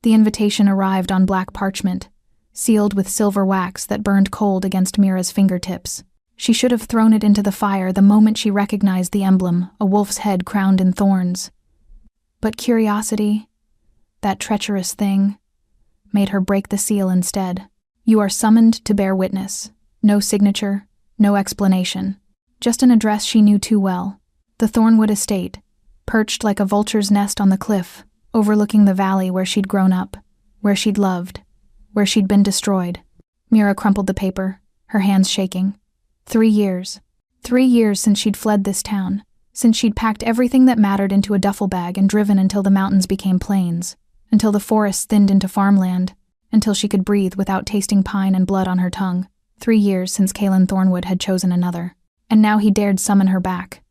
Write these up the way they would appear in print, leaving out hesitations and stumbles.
The invitation arrived on black parchment, sealed with silver wax that burned cold against Mira's fingertips. She should have thrown it into the fire the moment she recognized the emblem, a wolf's head crowned in thorns. But curiosity, that treacherous thing, made her break the seal instead. You are summoned to bear witness. No signature, no explanation. Just an address she knew too well. The Thornwood estate, perched like a vulture's nest on the cliff, overlooking the valley where she'd grown up, where she'd loved, where she'd been destroyed. Mira crumpled the paper, her hands shaking. 3 years. 3 years since she'd fled this town, since she'd packed everything that mattered into a duffel bag and driven until the mountains became plains, until the forests thinned into farmland, until she could breathe without tasting pine and blood on her tongue. 3 years since Kaelin Thornwood had chosen another. And now he dared summon her back.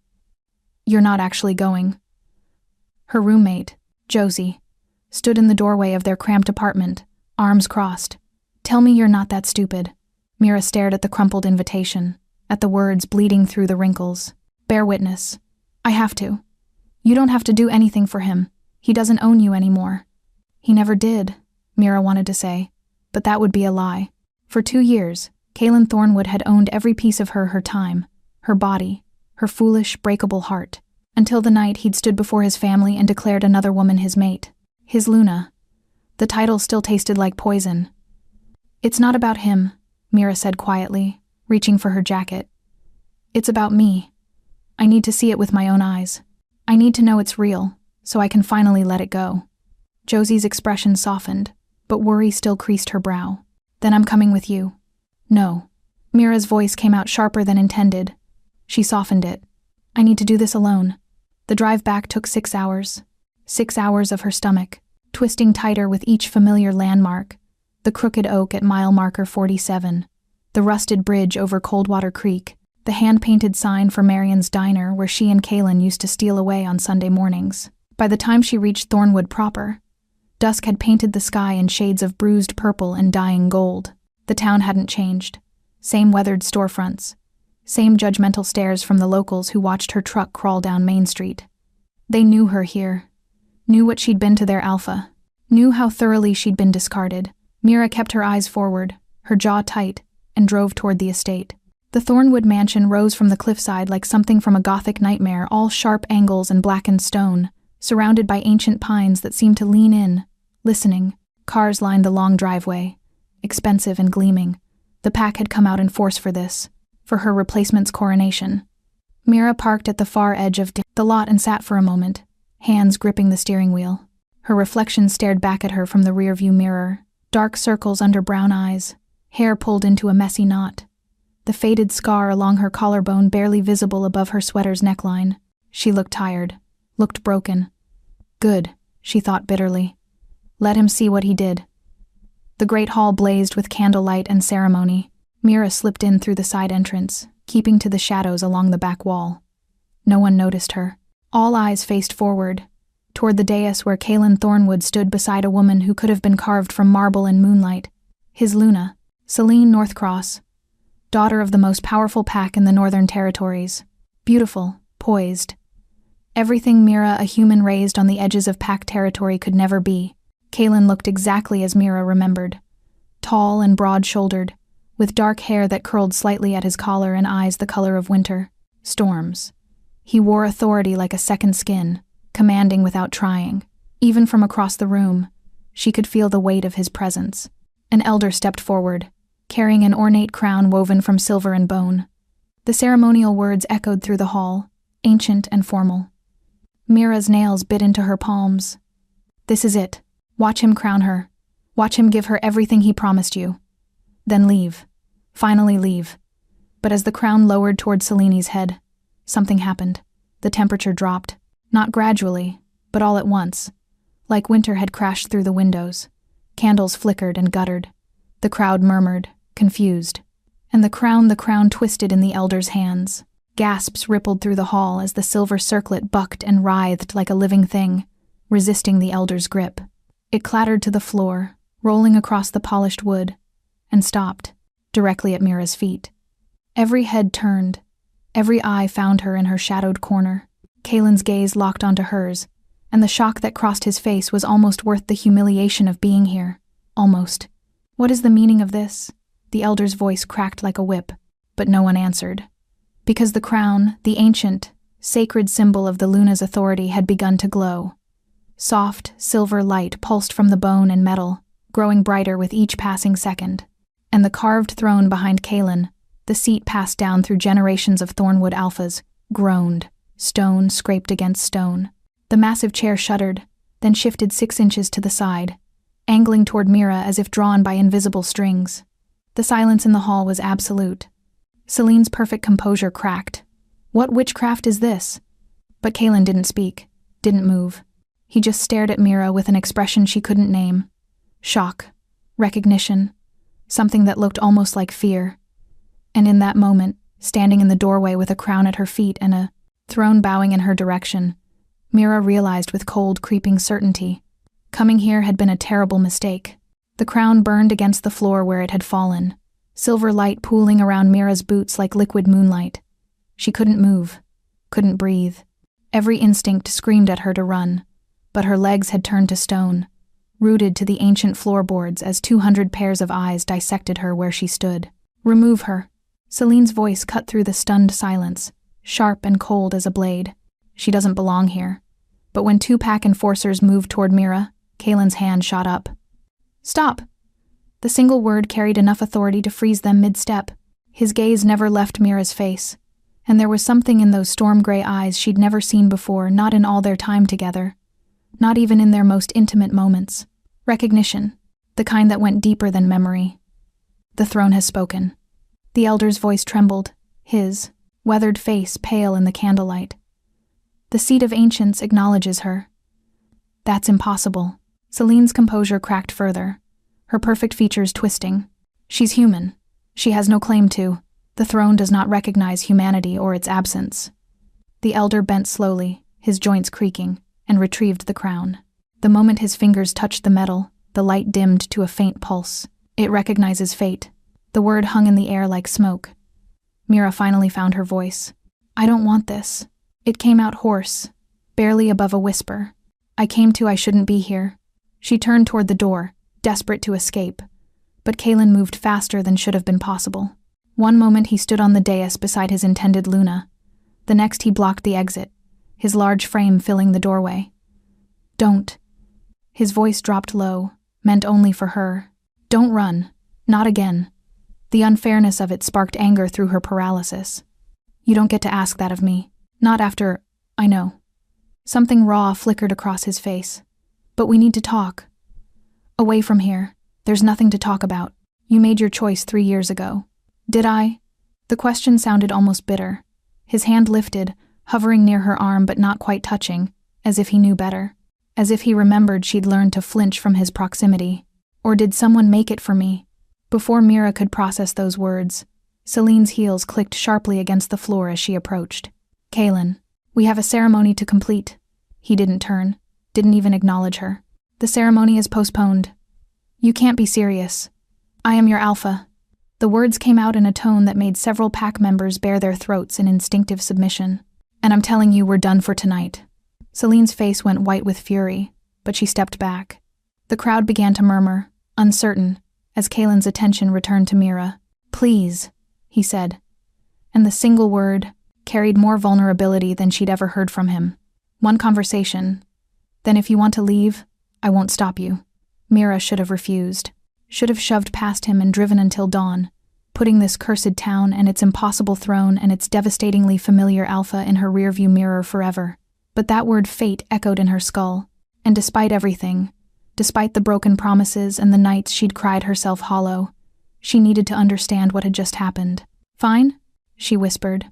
You're not actually going. Her roommate, Josie, stood in the doorway of their cramped apartment, arms crossed. Tell me you're not that stupid. Mira stared at the crumpled invitation, at the words bleeding through the wrinkles. Bear witness. I have to. You don't have to do anything for him. He doesn't own you anymore. He never did, Mira wanted to say, but that would be a lie. For 2 years, Kaelin Thornwood had owned every piece of her time, her body, her foolish, breakable heart, until the night he'd stood before his family and declared another woman his mate. His Luna. The title still tasted like poison. It's not about him, Mira said quietly, reaching for her jacket. It's about me. I need to see it with my own eyes. I need to know it's real, so I can finally let it go. Josie's expression softened, but worry still creased her brow. Then I'm coming with you. No. Mira's voice came out sharper than intended. She softened it. I need to do this alone. The drive back took 6 hours. 6 hours of her stomach, twisting tighter with each familiar landmark. The crooked oak at mile marker 47. The rusted bridge over Coldwater Creek. The hand-painted sign for Marion's Diner where she and Kaelin used to steal away on Sunday mornings. By the time she reached Thornwood proper, dusk had painted the sky in shades of bruised purple and dying gold. The town hadn't changed. Same weathered storefronts. Same judgmental stares from the locals who watched her truck crawl down Main Street. They knew her here. Knew what she'd been to their Alpha. Knew how thoroughly she'd been discarded. Mira kept her eyes forward, her jaw tight, and drove toward the estate. The Thornwood mansion rose from the cliffside like something from a Gothic nightmare, all sharp angles and blackened stone, surrounded by ancient pines that seemed to lean in, listening. Cars lined the long driveway, expensive and gleaming. The pack had come out in force for this, for her replacement's coronation. Mira parked at the far edge of the lot and sat for a moment, hands gripping the steering wheel. Her reflection stared back at her from the rearview mirror, dark circles under brown eyes, hair pulled into a messy knot. The faded scar along her collarbone barely visible above her sweater's neckline. She looked tired, looked broken. Good, she thought bitterly. Let him see what he did. The great hall blazed with candlelight and ceremony. Mira slipped in through the side entrance, keeping to the shadows along the back wall. No one noticed her. All eyes faced forward, toward the dais where Kaelin Thornwood stood beside a woman who could have been carved from marble and moonlight. His Luna, Celine Northcross, daughter of the most powerful pack in the Northern Territories. Beautiful, poised. Everything Mira, a human raised on the edges of pack territory, could never be. Kaelin looked exactly as Mira remembered. Tall and broad-shouldered, with dark hair that curled slightly at his collar and eyes the color of winter. Storms. He wore authority like a second skin, commanding without trying. Even from across the room, she could feel the weight of his presence. An elder stepped forward, carrying an ornate crown woven from silver and bone. The ceremonial words echoed through the hall, ancient and formal. Mira's nails bit into her palms. This is it. Watch him crown her. Watch him give her everything he promised you. Then leave. Finally leave. But as the crown lowered toward Celine's head, something happened. The temperature dropped, not gradually, but all at once. Like winter had crashed through the windows. Candles flickered and guttered. The crowd murmured, confused. And the crown twisted in the elder's hands. Gasps rippled through the hall as the silver circlet bucked and writhed like a living thing, resisting the elder's grip. It clattered to the floor, rolling across the polished wood, and stopped, directly at Mira's feet. Every head turned. Every eye found her in her shadowed corner. Kaelin's gaze locked onto hers, and the shock that crossed his face was almost worth the humiliation of being here. Almost. "What is the meaning of this?" The elder's voice cracked like a whip, but no one answered. Because the crown, the ancient, sacred symbol of the Luna's authority, had begun to glow. Soft, silver light pulsed from the bone and metal, growing brighter with each passing second. And the carved throne behind Kaelin, the seat passed down through generations of Thornwood alphas, groaned. Stone scraped against stone. The massive chair shuddered, then shifted 6 inches to the side, angling toward Mira as if drawn by invisible strings. The silence in the hall was absolute. Celine's perfect composure cracked. What witchcraft is this? But Kaelin didn't speak, didn't move. He just stared at Mira with an expression she couldn't name. Shock, recognition, something that looked almost like fear. And in that moment, standing in the doorway with a crown at her feet and a throne bowing in her direction, Mira realized with cold, creeping certainty. Coming here had been a terrible mistake. The crown burned against the floor where it had fallen, silver light pooling around Mira's boots like liquid moonlight. She couldn't move, couldn't breathe. Every instinct screamed at her to run, but her legs had turned to stone, rooted to the ancient floorboards as 200 pairs of eyes dissected her where she stood. "Remove her." Celine's voice cut through the stunned silence, sharp and cold as a blade. "She doesn't belong here." But when 2 pack enforcers moved toward Mira, Kaelin's hand shot up. "Stop!" The single word carried enough authority to freeze them mid-step. His gaze never left Mira's face, and there was something in those storm-gray eyes she'd never seen before, not in all their time together, not even in their most intimate moments. Recognition, the kind that went deeper than memory. "The throne has spoken." The elder's voice trembled, his weathered face pale in the candlelight. "The seat of ancients acknowledges her." "That's impossible." Celine's composure cracked further, her perfect features twisting. "She's human. She has no claim to. The throne does not recognize humanity or its absence." The elder bent slowly, his joints creaking, and retrieved the crown. The moment his fingers touched the metal, the light dimmed to a faint pulse. "It recognizes fate." The word hung in the air like smoke. Mira finally found her voice. "I don't want this." It came out hoarse, barely above a whisper. "I came to I shouldn't be here." She turned toward the door, desperate to escape, but Kaelin moved faster than should have been possible. One moment he stood on the dais beside his intended Luna. The next he blocked the exit, his large frame filling the doorway. "Don't." His voice dropped low, meant only for her. "Don't run. Not again." The unfairness of it sparked anger through her paralysis. "You don't get to ask that of me. Not after, I know." Something raw flickered across his face. "But we need to talk. Away from here. There's nothing to talk about. You made your choice 3 years ago." "Did I?" The question sounded almost bitter. His hand lifted, hovering near her arm but not quite touching, as if he knew better. As if he remembered she'd learned to flinch from his proximity. "Or did someone make it for me?" Before Mira could process those words, Celine's heels clicked sharply against the floor as she approached. "Kaelin, we have a ceremony to complete." He didn't turn, didn't even acknowledge her. "The ceremony is postponed." "You can't be serious." "I am your alpha." The words came out in a tone that made several pack members bare their throats in instinctive submission. "And I'm telling you we're done for tonight." Celine's face went white with fury, but she stepped back. The crowd began to murmur, uncertain, as Kaelin's attention returned to Mira. "Please," he said. And the single word carried more vulnerability than she'd ever heard from him. "One conversation. Then if you want to leave, I won't stop you." Mira should have refused. Should have shoved past him and driven until dawn, putting this cursed town and its impossible throne and its devastatingly familiar alpha in her rearview mirror forever. But that word fate echoed in her skull, and despite everything, despite the broken promises and the nights she'd cried herself hollow, she needed to understand what had just happened. "Fine," she whispered.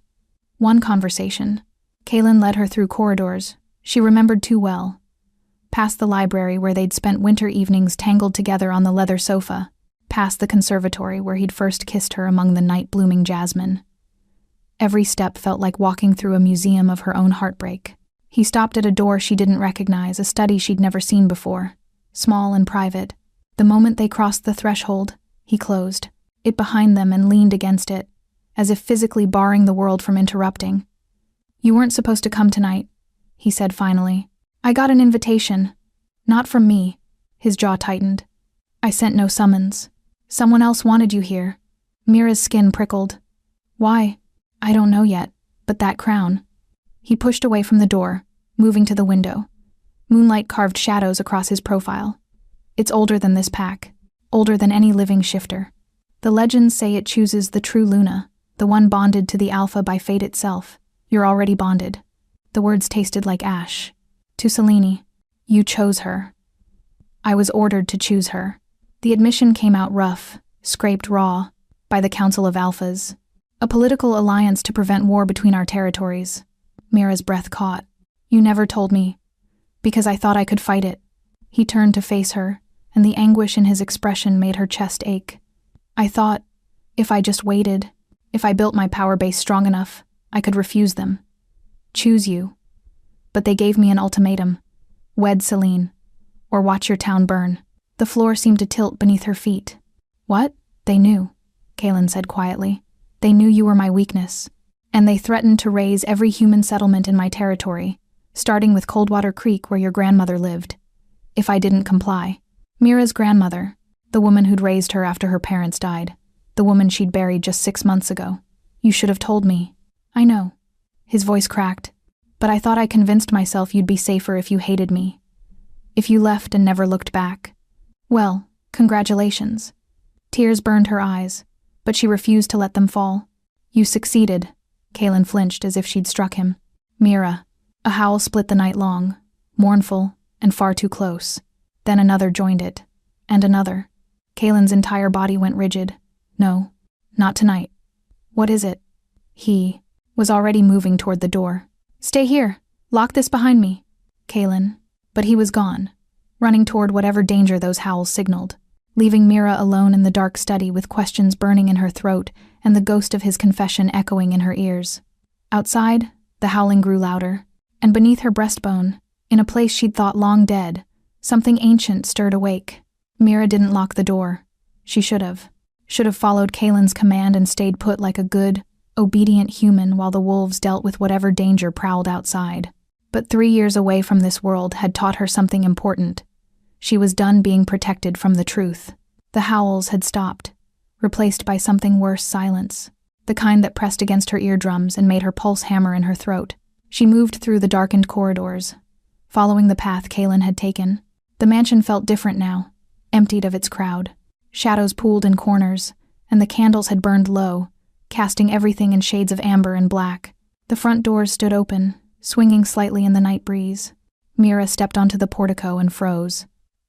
"One conversation." Kaelin led her through corridors she remembered too well, past the library where they'd spent winter evenings tangled together on the leather sofa, past the conservatory where he'd first kissed her among the night-blooming jasmine. Every step felt like walking through a museum of her own heartbreak. He stopped at a door she didn't recognize, a study she'd never seen before, small and private. The moment they crossed the threshold, he closed it behind them and leaned against it, as if physically barring the world from interrupting. "You weren't supposed to come tonight," he said finally. I got an invitation. Not from me. His jaw tightened. I sent no summons. Someone else wanted you here. Mira's skin prickled. Why? I don't know yet, but that crown. He pushed away from the door, moving to the window. Moonlight carved shadows across his profile. It's older than this pack, older than any living shifter. The legends say it chooses the true Luna, the one bonded to the Alpha by fate itself. You're already bonded. The words tasted like ash. To Selene, you chose her. I was ordered to choose her. The admission came out rough, scraped raw, by the Council of Alphas. A political alliance to prevent war between our territories. Mira's breath caught. You never told me. Because I thought I could fight it. He turned to face her, and the anguish in his expression made her chest ache. I thought, if I just waited, if I built my power base strong enough, I could refuse them. Choose you. But they gave me an ultimatum. Wed Selene, or watch your town burn. The floor seemed to tilt beneath her feet. What? They knew, Kaelin said quietly. They knew you were my weakness, and they threatened to raze every human settlement in my territory, starting with Coldwater Creek where your grandmother lived, if I didn't comply. Mira's grandmother, the woman who'd raised her after her parents died, the woman she'd buried just 6 months ago. You should have told me. I know. His voice cracked. But I thought I convinced myself you'd be safer if you hated me. If you left and never looked back. Well, congratulations. Tears burned her eyes, but she refused to let them fall. You succeeded. Kaelin flinched as if she'd struck him. Mira. A howl split the night long, mournful and far too close. Then another joined it. And another. Kaelin's entire body went rigid. No, not tonight. What is it? He was already moving toward the door. Stay here. Lock this behind me. Kaelin. But he was gone, running toward whatever danger those howls signaled, leaving Mira alone in the dark study with questions burning in her throat and the ghost of his confession echoing in her ears. Outside, the howling grew louder, and beneath her breastbone, in a place she'd thought long dead, something ancient stirred awake. Mira didn't lock the door. She should have. Should have followed Kaelin's command and stayed put like a good, obedient human while the wolves dealt with whatever danger prowled outside. But 3 years away from this world had taught her something important. She was done being protected from the truth. The howls had stopped, replaced by something worse, silence, the kind that pressed against her eardrums and made her pulse hammer in her throat. She moved through the darkened corridors, following the path Kaelin had taken. The mansion felt different now, emptied of its crowd. Shadows pooled in corners, and the candles had burned low, casting everything in shades of amber and black. The front doors stood open, swinging slightly in the night breeze. Mira stepped onto the portico and froze.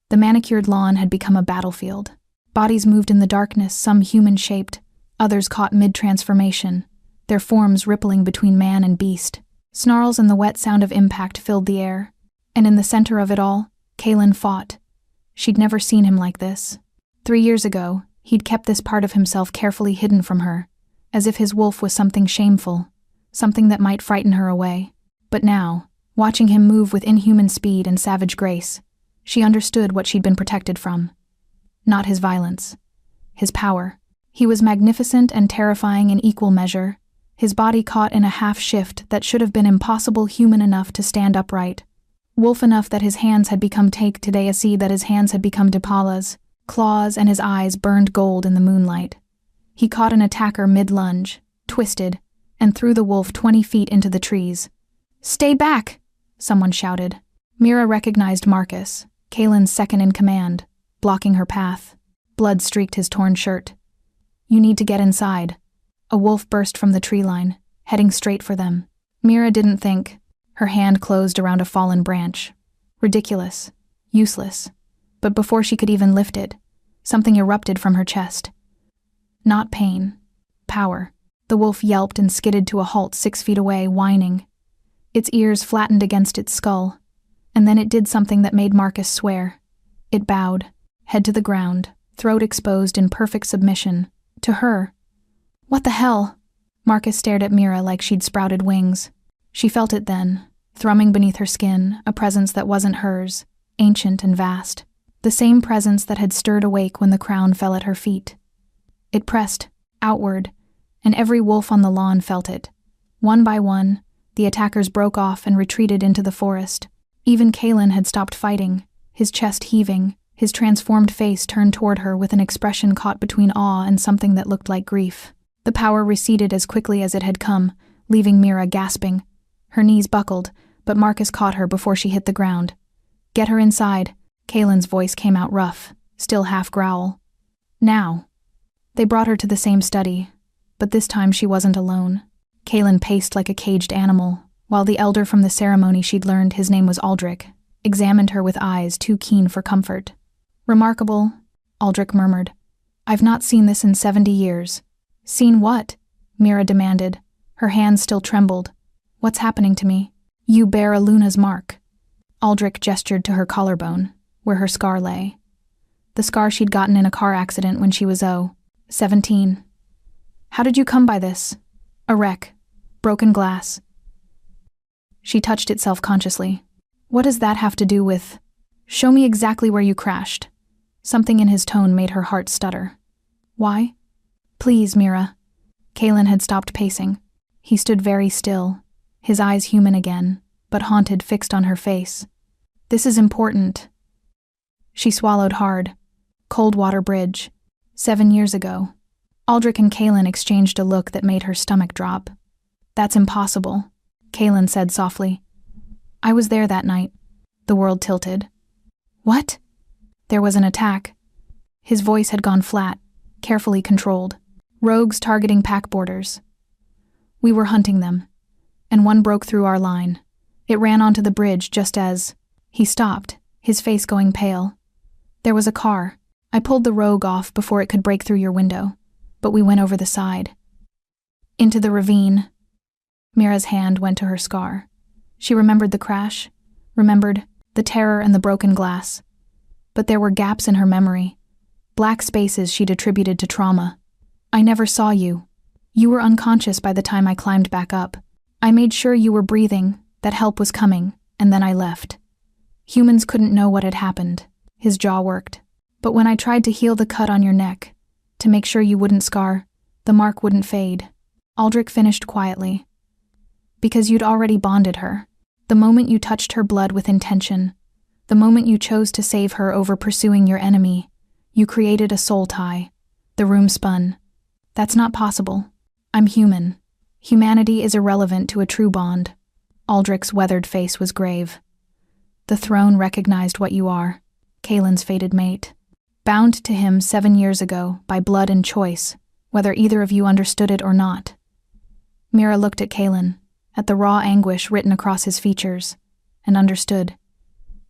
The manicured lawn had become a battlefield. Bodies moved in the darkness, some human-shaped, others caught mid-transformation, their forms rippling between man and beast. Snarls and the wet sound of impact filled the air, and in the center of it all, Kaelin fought. She'd never seen him like this. 3 years ago, he'd kept this part of himself carefully hidden from her, as if his wolf was something shameful, something that might frighten her away. But now, watching him move with inhuman speed and savage grace, she understood what she'd been protected from. Not his violence. His power. He was magnificent and terrifying in equal measure, his body caught in a half-shift that should have been impossible, human enough to stand upright. Wolf enough that his hands had become take today, a seed that his hands had become Depala's, claws and his eyes burned gold in the moonlight. He caught an attacker mid-lunge, twisted, and threw the wolf 20 feet into the trees. "Stay back!" someone shouted. Mira recognized Marcus, Kaelin's second-in-command, blocking her path. Blood streaked his torn shirt. "You need to get inside." A wolf burst from the tree line, heading straight for them. Mira didn't think. Her hand closed around a fallen branch. Ridiculous. Useless. But before she could even lift it, something erupted from her chest. Not pain. Power. The wolf yelped and skidded to a halt 6 feet away, whining. Its ears flattened against its skull, and then it did something that made Marcus swear. It bowed, head to the ground, throat exposed in perfect submission, to her. "What the hell?" Marcus stared at Mira like she'd sprouted wings. She felt it then, thrumming beneath her skin, a presence that wasn't hers, ancient and vast. The same presence that had stirred awake when the crown fell at her feet. It pressed, outward, and every wolf on the lawn felt it. One by one, the attackers broke off and retreated into the forest, Even Kaelin had stopped fighting, his chest heaving, his transformed face turned toward her with an expression caught between awe and something that looked like grief. The power receded as quickly as it had come, leaving Mira gasping. Her knees buckled, but Marcus caught her before she hit the ground. "Get her inside." Kaelin's voice came out rough, still half growl. "Now." They brought her to the same study, but this time she wasn't alone. Kaelin paced like a caged animal, while the elder from the ceremony she'd learned his name was Aldrich examined her with eyes too keen for comfort. "Remarkable," Aldrich murmured. "I've not seen this in 70 years. "Seen what?" Mira demanded. Her hands still trembled. "What's happening to me?" "You bear a Luna's mark." Aldrich gestured to her collarbone, where her scar lay. The scar she'd gotten in a car accident when she was 17. "How did you come by this?" "A wreck. Broken glass." She touched it self-consciously. "What does that have to do with—" "Show me exactly where you crashed." Something in his tone made her heart stutter. "Why?" "Please, Mira." Kaelin had stopped pacing. He stood very still, his eyes human again, but haunted, fixed on her face. "This is important." She swallowed hard. Coldwater Bridge. 7 years ago. Aldrich and Kaelin exchanged a look that made her stomach drop. "That's impossible," Kaelin said softly. "I was there that night." The world tilted. "What?" "There was an attack." His voice had gone flat, carefully controlled. "Rogues targeting pack boarders. We were hunting them, and one broke through our line. It ran onto the bridge just as—" He stopped, his face going pale. "There was a car. I pulled the rogue off before it could break through your window, but we went over the side. Into the ravine." Mira's hand went to her scar. She remembered the crash, remembered the terror and the broken glass. But there were gaps in her memory, black spaces she'd attributed to trauma. "I never saw you. You were unconscious by the time I climbed back up. I made sure you were breathing, that help was coming, and then I left. Humans couldn't know what had happened." His jaw worked. "But when I tried to heal the cut on your neck, to make sure you wouldn't scar, the mark wouldn't fade." Aldrich finished quietly. "Because you'd already bonded her. The moment you touched her blood with intention, the moment you chose to save her over pursuing your enemy, you created a soul tie. The room spun. That's not possible. I'm human. Humanity is irrelevant to a true bond." Aldrich's weathered face was grave. "The throne recognized what you are, Kaelin's fated mate. Bound to him 7 years ago by blood and choice, whether either of you understood it or not." Mira looked at Kaelin, at the raw anguish written across his features, and understood.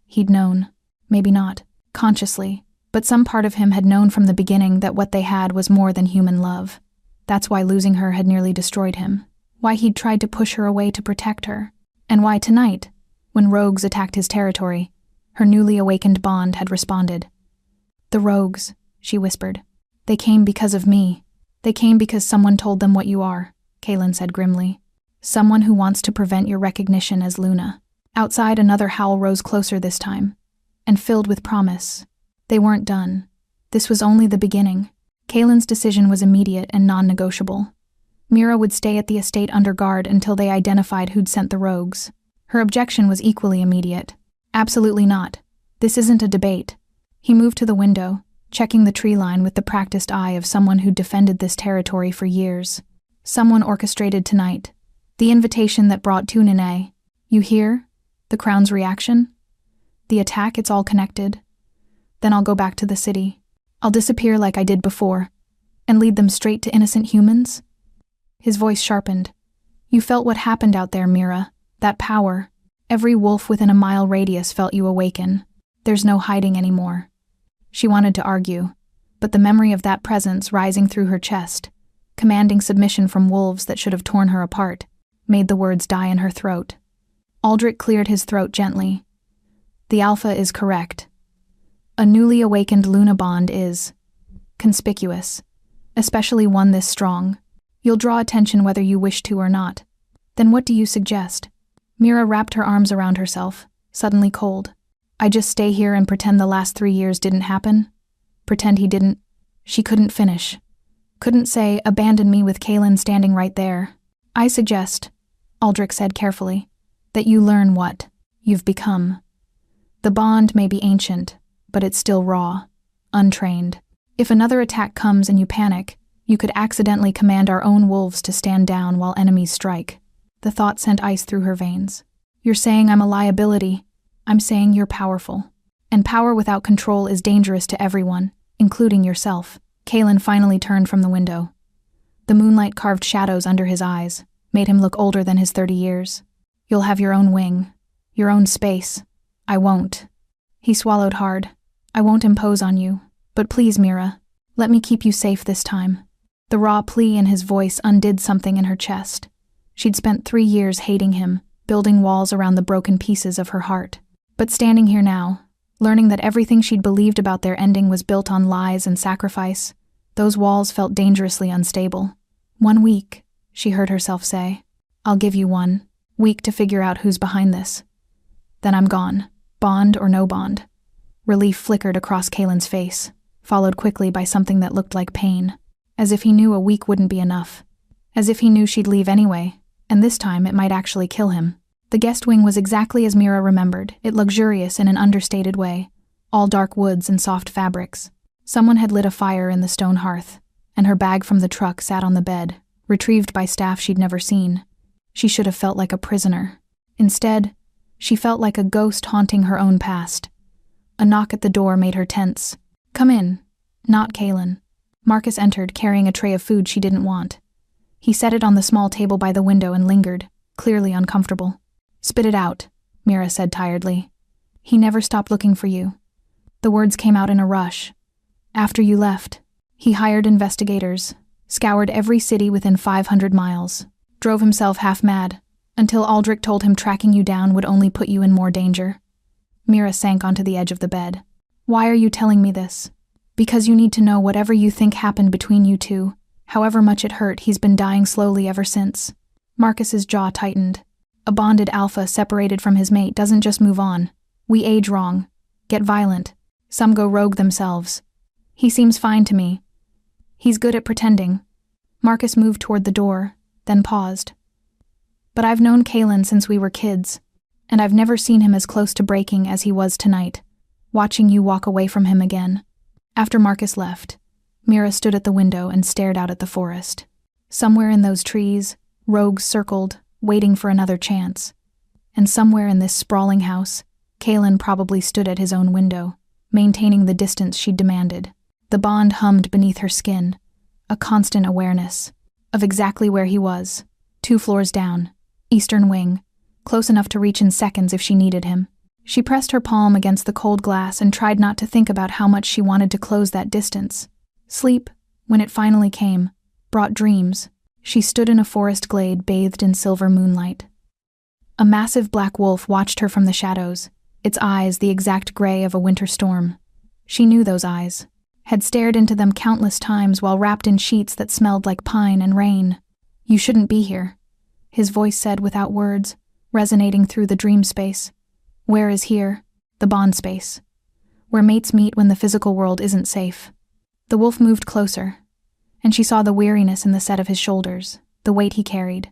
He'd known, maybe not consciously, but some part of him had known from the beginning that what they had was more than human love. That's why losing her had nearly destroyed him, why he'd tried to push her away to protect her, and why tonight, when rogues attacked his territory, her newly awakened bond had responded. "The rogues," she whispered. "They came because of me. They came because someone told them what you are," Kaelin said grimly. "Someone who wants to prevent your recognition as Luna." Outside, another howl rose closer this time, and filled with promise. They weren't done. This was only the beginning. Kaelin's decision was immediate and non-negotiable. Mira would stay at the estate under guard until they identified who'd sent the rogues. Her objection was equally immediate. "Absolutely not. This isn't a debate." He moved to the window, checking the tree line with the practiced eye of someone who'd defended this territory for years. Someone orchestrated tonight. The invitation that brought Tunine. "You hear? The Crown's reaction? The attack, it's all connected. Then I'll go back to the city. I'll disappear like I did before, and lead them straight to innocent humans?" His voice sharpened. "You felt what happened out there, Mira. That power. Every wolf within a mile radius felt you awaken. There's no hiding anymore." She wanted to argue, but the memory of that presence rising through her chest, commanding submission from wolves that should have torn her apart, made the words die in her throat. Aldrich cleared his throat gently. "The Alpha is correct. A newly awakened Luna bond is conspicuous, especially one this strong. You'll draw attention whether you wish to or not. Then what do you suggest?" Mira wrapped her arms around herself, suddenly cold. "I just stay here and pretend the last 3 years didn't happen? Pretend he didn't—" She couldn't finish. Couldn't say, "Abandon me," with Kaelin standing right there. "I suggest," Aldrich said carefully, "that you learn what you've become. The bond may be ancient, but it's still raw, untrained. If another attack comes and you panic, you could accidentally command our own wolves to stand down while enemies strike. The thought sent ice through her veins. You're saying I'm a liability. I'm saying you're powerful. And power without control is dangerous to everyone, including yourself. Kalen finally turned from the window. The moonlight carved shadows under his eyes, made him look older than his 30 years. You'll have your own wing, your own space. I won't. He swallowed hard. I won't impose on you, but please, Mira, let me keep you safe this time. The raw plea in his voice undid something in her chest. She'd spent 3 years hating him, building walls around the broken pieces of her heart. But standing here now, learning that everything she'd believed about their ending was built on lies and sacrifice, those walls felt dangerously unstable. 1 week, she heard herself say. I'll give you 1 week to figure out who's behind this. Then I'm gone, bond or no bond. Relief flickered across Kalen's face, followed quickly by something that looked like pain, as if he knew a week wouldn't be enough, as if he knew she'd leave anyway, and this time it might actually kill him. The guest wing was exactly as Mira remembered, it luxurious in an understated way, all dark woods and soft fabrics. Someone had lit a fire in the stone hearth, and her bag from the truck sat on the bed, retrieved by staff she'd never seen. She should have felt like a prisoner. Instead, she felt like a ghost haunting her own past. A knock at the door made her tense. Come in. Not Kalen. Marcus entered, carrying a tray of food she didn't want. He set it on the small table by the window and lingered, clearly uncomfortable. Spit it out, Mira said tiredly. He never stopped looking for you. The words came out in a rush. After you left, he hired investigators, scoured every city within 500 miles, drove himself half mad, until Aldrich told him tracking you down would only put you in more danger. Mira sank onto the edge of the bed. Why are you telling me this? Because you need to know whatever you think happened between you two. However much it hurt, he's been dying slowly ever since. Marcus's jaw tightened. A bonded alpha separated from his mate doesn't just move on. We age wrong, get violent. Some go rogue themselves. He seems fine to me. He's good at pretending. Marcus moved toward the door, then paused. But I've known Kalen since we were kids, and I've never seen him as close to breaking as he was tonight, watching you walk away from him again. After Marcus left, Mira stood at the window and stared out at the forest. Somewhere in those trees, rogues circled, waiting for another chance. And somewhere in this sprawling house, Kalen probably stood at his own window, maintaining the distance she'd demanded. The bond hummed beneath her skin, a constant awareness of exactly where he was, 2 floors down, eastern wing, close enough to reach in seconds if she needed him. She pressed her palm against the cold glass and tried not to think about how much she wanted to close that distance. Sleep, when it finally came, brought dreams. She stood in a forest glade bathed in silver moonlight. A massive black wolf watched her from the shadows, its eyes the exact gray of a winter storm. She knew those eyes, had stared into them countless times while wrapped in sheets that smelled like pine and rain. You shouldn't be here, his voice said without words, resonating through the dream space. Where is here? The bond space. Where mates meet when the physical world isn't safe. The wolf moved closer, and she saw the weariness in the set of his shoulders, the weight he carried.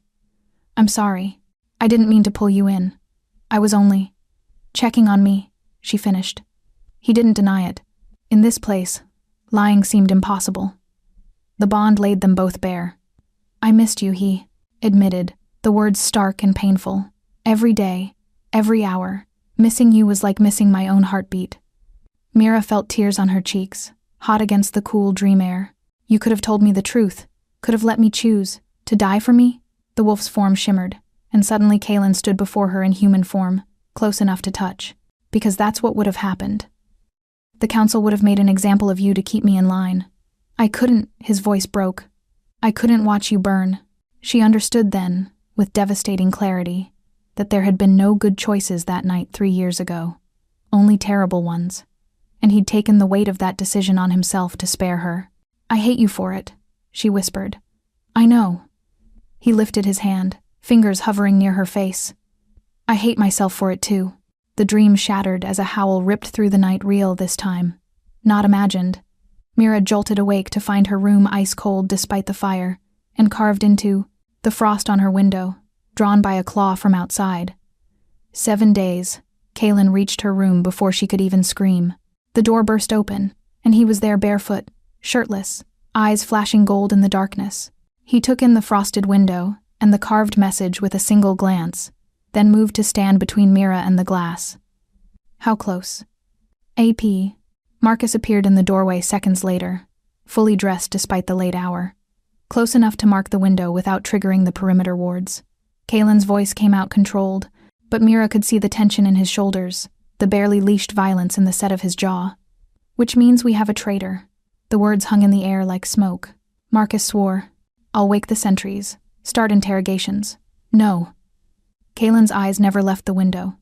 I'm sorry. I didn't mean to pull you in. I was only checking on me, she finished. He didn't deny it. In this place, lying seemed impossible. The bond laid them both bare. I missed you, he admitted, the words stark and painful. Every day, every hour, missing you was like missing my own heartbeat. Mira felt tears on her cheeks, hot against the cool dream air. You could have told me the truth, could have let me choose, to die for me? The wolf's form shimmered, and suddenly Kalen stood before her in human form, close enough to touch. Because that's what would have happened. The council would have made an example of you to keep me in line. I couldn't, his voice broke. I couldn't watch you burn. She understood then, with devastating clarity, that there had been no good choices that night 3 years ago, only terrible ones, and he'd taken the weight of that decision on himself to spare her. I hate you for it, she whispered. I know. He lifted his hand, fingers hovering near her face. I hate myself for it too. The dream shattered as a howl ripped through the night, real this time, not imagined. Mira jolted awake to find her room ice cold despite the fire, and carved into the frost on her window, drawn by a claw from outside. 7 days, Kaylin reached her room before she could even scream. The door burst open, and he was there barefoot, shirtless, eyes flashing gold in the darkness. He took in the frosted window and the carved message with a single glance, then moved to stand between Mira and the glass. How close? AP. Marcus appeared in the doorway seconds later, fully dressed despite the late hour. Close enough to mark the window without triggering the perimeter wards. Kaylin's voice came out controlled, but Mira could see the tension in his shoulders, the barely leashed violence in the set of his jaw. Which means we have a traitor. The words hung in the air like smoke. Marcus swore. I'll wake the sentries. Start interrogations. No. Kaylin's eyes never left the window.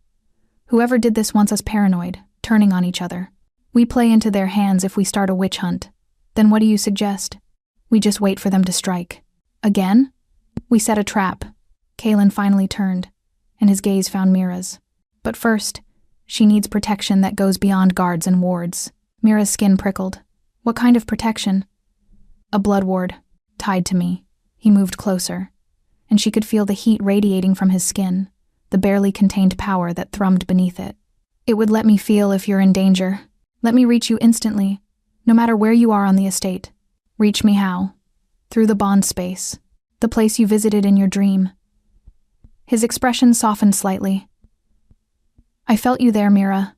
Whoever did this wants us paranoid, turning on each other. We play into their hands if we start a witch hunt. Then what do you suggest? We just wait for them to strike. Again? We set a trap. Kaylin finally turned, and his gaze found Mira's. But first, she needs protection that goes beyond guards and wards. Mira's skin prickled. What kind of protection? A blood ward, tied to me. He moved closer, and she could feel the heat radiating from his skin, the barely contained power that thrummed beneath it. It would let me feel if you're in danger. Let me reach you instantly, no matter where you are on the estate. Reach me how? Through the bond space, the place you visited in your dream. His expression softened slightly. I felt you there, Mira.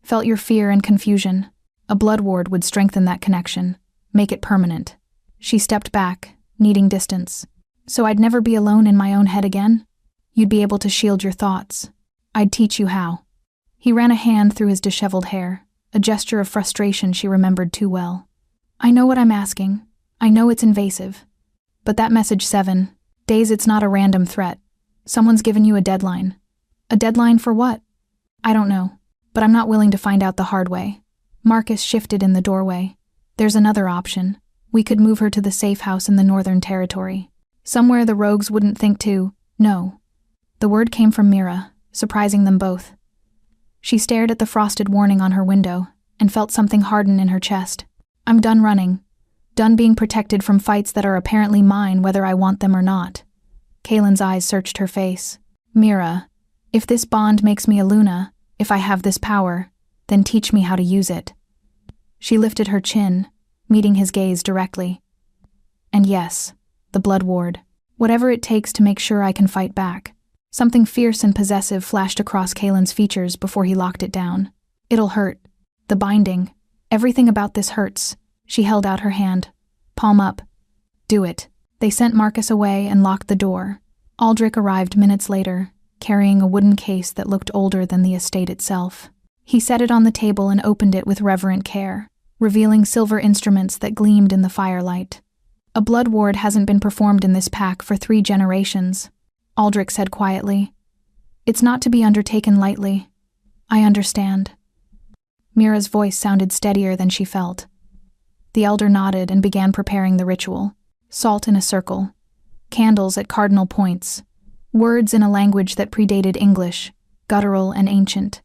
Felt your fear and confusion. A blood ward would strengthen that connection, make it permanent. She stepped back, needing distance. So I'd never be alone in my own head again? You'd be able to shield your thoughts. I'd teach you how. He ran a hand through his disheveled hair, a gesture of frustration she remembered too well. I know what I'm asking. I know it's invasive. But that message 7 days, it's not a random threat. Someone's given you a deadline. A deadline for what? I don't know, but I'm not willing to find out the hard way. Marcus shifted in the doorway. There's another option. We could move her to the safe house in the Northern Territory. Somewhere the rogues wouldn't think to. No. The word came from Mira, surprising them both. She stared at the frosted warning on her window and felt something harden in her chest. I'm done running. Done being protected from fights that are apparently mine whether I want them or not. Kaylin's eyes searched her face. Mira, if this bond makes me a Luna, if I have this power, then teach me how to use it. She lifted her chin, meeting his gaze directly. And yes, the blood ward. Whatever it takes to make sure I can fight back. Something fierce and possessive flashed across Kaylin's features before he locked it down. It'll hurt. The binding. Everything about this hurts. She held out her hand. Palm up. Do it. They sent Marcus away and locked the door. Aldrich arrived minutes later, carrying a wooden case that looked older than the estate itself. He set it on the table and opened it with reverent care, revealing silver instruments that gleamed in the firelight. A blood ward hasn't been performed in this pack for 3 generations, Aldrich said quietly. It's not to be undertaken lightly. I understand. Mira's voice sounded steadier than she felt. The elder nodded and began preparing the ritual. Salt in a circle, candles at cardinal points, words in a language that predated English, guttural and ancient.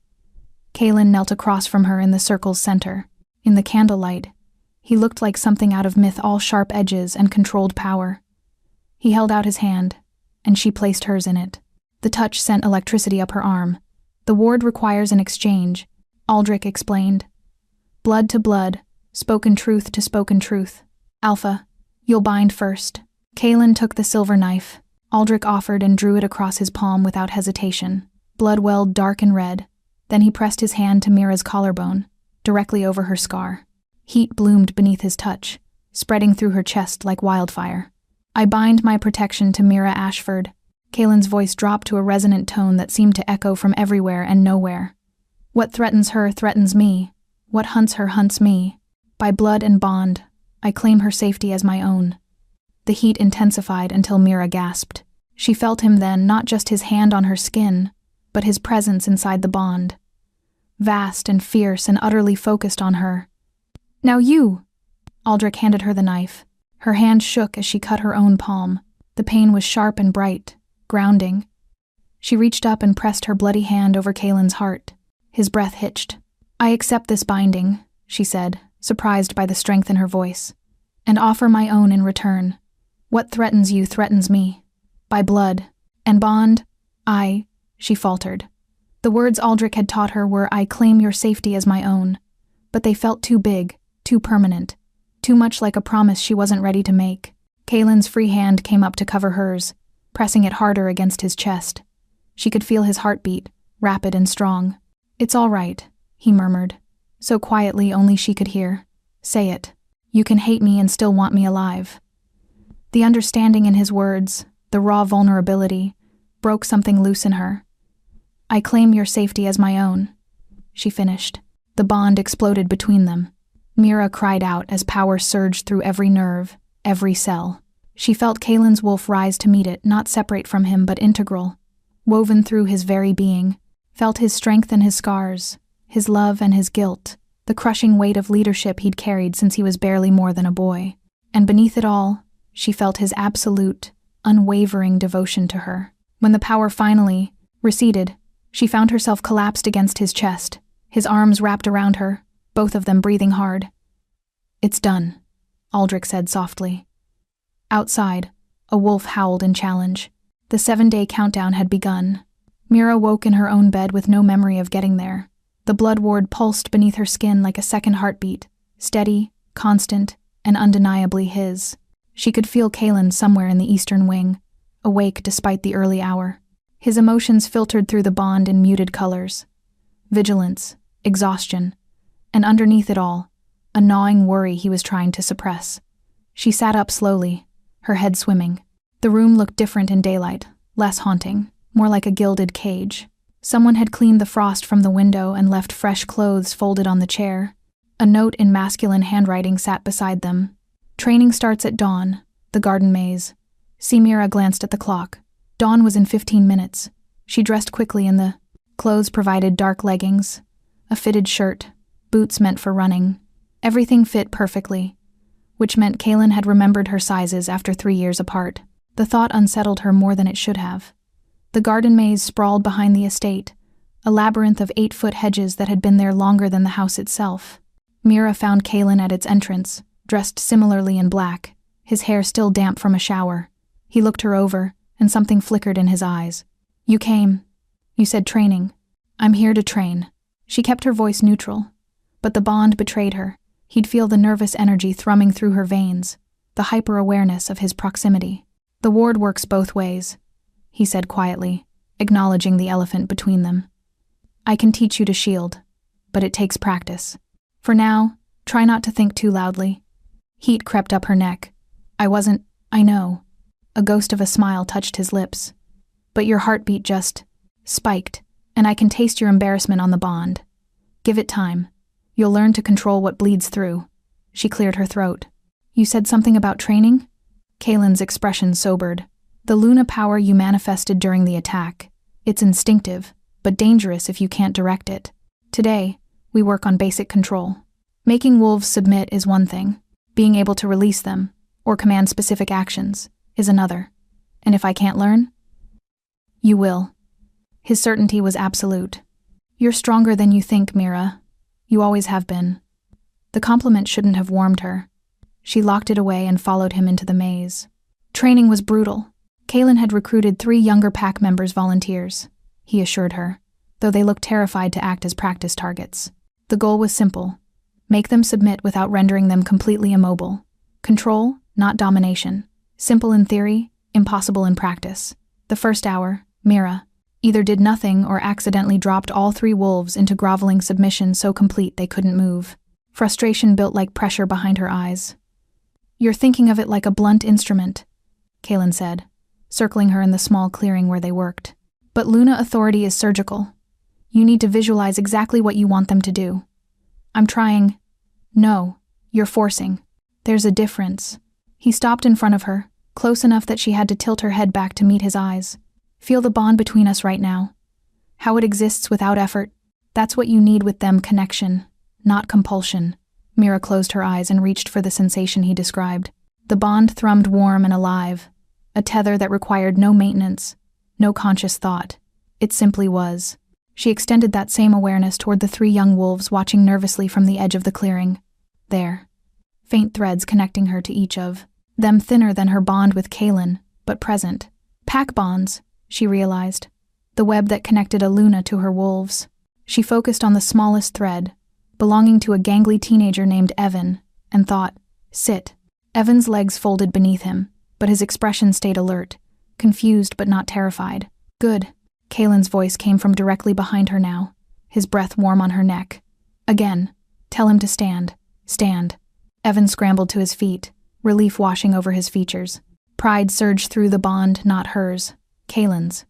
Kaylin knelt across from her in the circle's center. In the candlelight, he looked like something out of myth, all sharp edges and controlled power. He held out his hand, and she placed hers in it. The touch sent electricity up her arm. The ward requires an exchange, Aldrich explained. Blood to blood, spoken truth to spoken truth. Alpha, you'll bind first. Kaylin took the silver knife. Aldrich offered and drew it across his palm without hesitation. Blood welled dark and red. Then he pressed his hand to Mira's collarbone, directly over her scar. Heat bloomed beneath his touch, spreading through her chest like wildfire. I bind my protection to Mira Ashford. Kaylin's voice dropped to a resonant tone that seemed to echo from everywhere and nowhere. What threatens her threatens me. What hunts her hunts me. By blood and bond, I claim her safety as my own. The heat intensified until Mira gasped. She felt him then, not just his hand on her skin, but his presence inside the bond. Vast and fierce and utterly focused on her. Now you! Aldrich handed her the knife. Her hand shook as she cut her own palm. The pain was sharp and bright, grounding. She reached up and pressed her bloody hand over Kaylin's heart. His breath hitched. I accept this binding, she said, surprised by the strength in her voice, and offer my own in return. What threatens you threatens me. By blood. And bond, she faltered. The words Aldrich had taught her were, "I claim your safety as my own," but they felt too big, too permanent, too much like a promise she wasn't ready to make. Kaylin's free hand came up to cover hers, pressing it harder against his chest. She could feel his heartbeat, rapid and strong. "It's all right," he murmured, so quietly only she could hear. "Say it. You can hate me and still want me alive." The understanding in his words, the raw vulnerability, broke something loose in her. "I claim your safety as my own," she finished. The bond exploded between them. Mira cried out as power surged through every nerve, every cell. She felt Kaylin's wolf rise to meet it, not separate from him but integral, woven through his very being, felt his strength and his scars, his love and his guilt, the crushing weight of leadership he'd carried since he was barely more than a boy. And beneath it all, she felt his absolute, unwavering devotion to her. When the power finally receded, she found herself collapsed against his chest, his arms wrapped around her, both of them breathing hard. "It's done," Aldrich said softly. Outside, a wolf howled in challenge. The 7-day countdown had begun. Mira woke in her own bed with no memory of getting there. The blood ward pulsed beneath her skin like a second heartbeat, steady, constant, and undeniably his. She could feel Kaylin somewhere in the eastern wing, awake despite the early hour. His emotions filtered through the bond in muted colors. Vigilance, exhaustion, and underneath it all, a gnawing worry he was trying to suppress. She sat up slowly, her head swimming. The room looked different in daylight, less haunting, more like a gilded cage. Someone had cleaned the frost from the window and left fresh clothes folded on the chair. A note in masculine handwriting sat beside them. "Training starts at dawn, the garden maze." Mira glanced at the clock. Dawn was in 15 minutes. She dressed quickly in the clothes provided dark leggings, a fitted shirt, boots meant for running. Everything fit perfectly, which meant Kaylin had remembered her sizes after 3 years apart. The thought unsettled her more than it should have. The garden maze sprawled behind the estate, a labyrinth of 8-foot hedges that had been there longer than the house itself. Mira found Kaylin at its entrance, dressed similarly in black, his hair still damp from a shower. He looked her over, and something flickered in his eyes. "You came. You said training. I'm here to train." She kept her voice neutral, but the bond betrayed her. He'd feel the nervous energy thrumming through her veins, the hyper-awareness of his proximity. "The ward works both ways," he said quietly, acknowledging the elephant between them. "I can teach you to shield, but it takes practice. For now, try not to think too loudly." Heat crept up her neck. I know." A ghost of a smile touched his lips. "But your heartbeat just spiked, and I can taste your embarrassment on the bond. Give it time. You'll learn to control what bleeds through." She cleared her throat. "You said something about training?" Kaylin's expression sobered. "The Luna power you manifested during the attack. It's instinctive, but dangerous if you can't direct it. Today, we work on basic control. Making wolves submit is one thing. Being able to release them, or command specific actions, is another. And if I can't learn, you will." His certainty was absolute. "You're stronger than you think, Mira. You always have been." The compliment shouldn't have warmed her. She locked it away and followed him into the maze. Training was brutal. Kaylin had recruited 3 younger pack members volunteers, he assured her, though they looked terrified to act as practice targets. The goal was simple: make them submit without rendering them completely immobile. Control, not domination. Simple in theory, impossible in practice. The first hour, Mira either did nothing or accidentally dropped all 3 wolves into groveling submission so complete they couldn't move. Frustration built like pressure behind her eyes. "You're thinking of it like a blunt instrument," Kaylin said, circling her in the small clearing where they worked. "But Luna authority is surgical. You need to visualize exactly what you want them to do." "I'm trying." "No, you're forcing. There's a difference." He stopped in front of her, close enough that she had to tilt her head back to meet his eyes. "Feel the bond between us right now. How it exists without effort. That's what you need with them: connection, not compulsion." Mira closed her eyes and reached for the sensation he described. The bond thrummed warm and alive, a tether that required no maintenance, no conscious thought. It simply was. She extended that same awareness toward the 3 young wolves watching nervously from the edge of the clearing. There. Faint threads connecting her to each of them, thinner than her bond with Kaylin, but present. Pack bonds, she realized. the web that connected Aluna to her wolves. She focused on the smallest thread, belonging to a gangly teenager named Evan, and thought, "Sit." Evan's legs folded beneath him, but his expression stayed alert, confused but not terrified. "Good." Kaylin's voice came from directly behind her now, his breath warm on her neck. "Again. Tell him to stand. Stand." Evan scrambled to his feet, relief washing over his features. Pride surged through the bond, not hers, Kaylin's.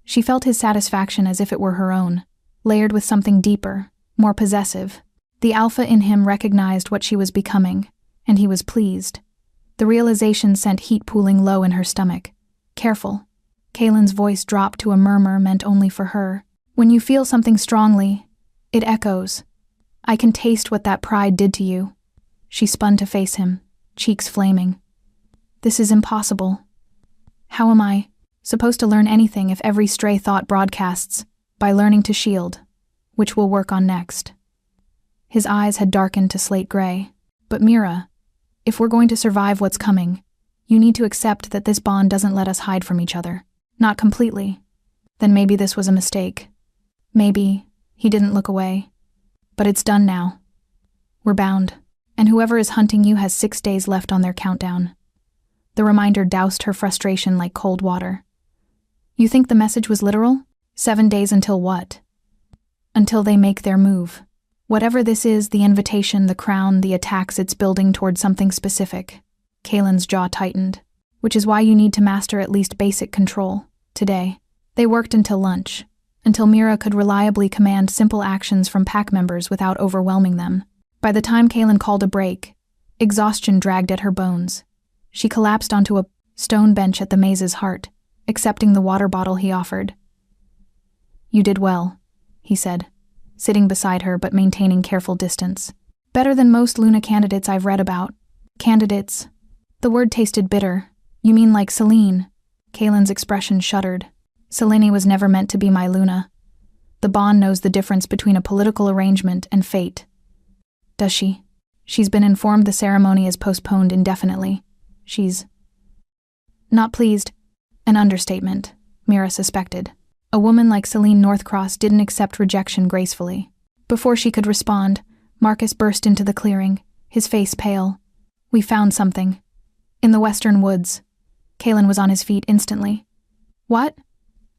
She felt his satisfaction as if it were her own, layered with something deeper, more possessive. The alpha in him recognized what she was becoming, and he was pleased. The realization sent heat pooling low in her stomach. "Careful." Kaylin's voice dropped to a murmur meant only for her. "When you feel something strongly, it echoes. I can taste what that pride did to you." She spun to face him, cheeks flaming. "This is impossible. How am I supposed to learn anything if every stray thought broadcasts? By learning to shield, which we'll work on next." His eyes had darkened to slate gray. "But Mira, if we're going to survive what's coming, you need to accept that this bond doesn't let us hide from each other. Not completely. Then maybe this was a mistake. Maybe he didn't look away. But it's done now. We're bound, and whoever is hunting you has 6 days left on their countdown." The reminder doused her frustration like cold water. "You think the message was literal? 7 days until what?" "Until they make their move. Whatever this is, the invitation, the crown, the attacks, it's building toward something specific." Kaylin's jaw tightened. "Which is why you need to master at least basic control, today." They worked until lunch, until Mira could reliably command simple actions from pack members without overwhelming them. By the time Kaylin called a break, exhaustion dragged at her bones. She collapsed onto a stone bench at the maze's heart, accepting the water bottle he offered. "You did well," he said, sitting beside her but maintaining careful distance. "Better than most Luna candidates I've read about." "Candidates?" The word tasted bitter. "You mean like Celine?" Kaylin's expression shuddered. "Selene was never meant to be my Luna. The bond knows the difference between a political arrangement and fate." "Does she?" "She's been informed the ceremony is postponed indefinitely. She's not pleased." An understatement, Mira suspected. A woman like Celine Northcross didn't accept rejection gracefully. Before she could respond, Marcus burst into the clearing, his face pale. "We found something. In the western woods." Kaylin was on his feet instantly. "What?"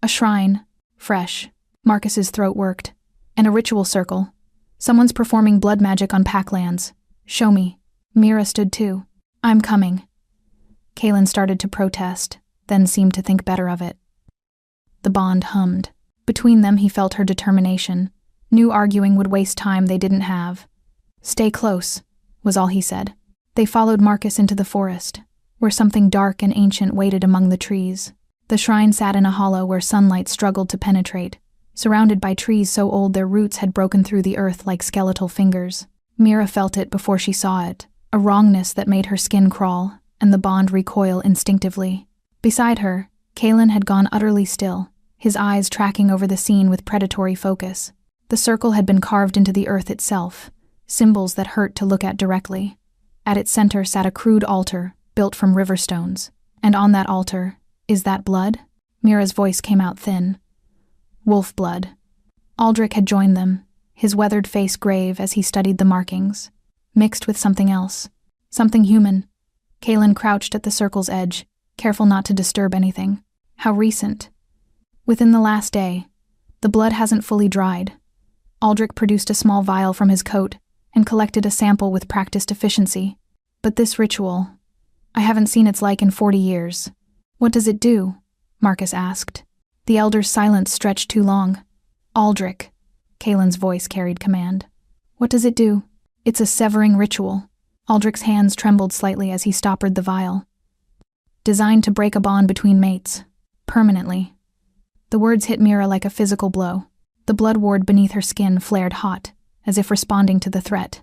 "A shrine. Fresh." Marcus's throat worked. "And a ritual circle. Someone's performing blood magic on packlands. Show me." Mira stood too. "I'm coming." Kaylin started to protest, then seemed to think better of it. The bond hummed. Between them he felt her determination. New arguing would waste time they didn't have. "Stay close," was all he said. They followed Marcus into the forest, where something dark and ancient waited among the trees. The shrine sat in a hollow where sunlight struggled to penetrate, surrounded by trees so old their roots had broken through the earth like skeletal fingers. Mira felt it before she saw it, a wrongness that made her skin crawl, and the bond recoil instinctively. Beside her, Kaylin had gone utterly still, his eyes tracking over the scene with predatory focus. The circle had been carved into the earth itself, symbols that hurt to look at directly. At its center sat a crude altar, built from river stones. And on that altar, is that blood? Mira's voice came out thin. Wolf blood. Aldrich had joined them, his weathered face grave as he studied the markings, mixed with something else, something human. Kaylin crouched at the circle's edge, careful not to disturb anything. How recent. Within the last day. The blood hasn't fully dried. Aldrich produced a small vial from his coat and collected a sample with practiced efficiency. But this ritual, I haven't seen its like in 40 years. What does it do? Marcus asked. The elder's silence stretched too long. Aldrich. Kaylin's voice carried command. What does it do? It's a severing ritual. Aldrich's hands trembled slightly as he stoppered the vial. Designed to break a bond between mates. Permanently. The words hit Mira like a physical blow. The blood ward beneath her skin flared hot, as if responding to the threat.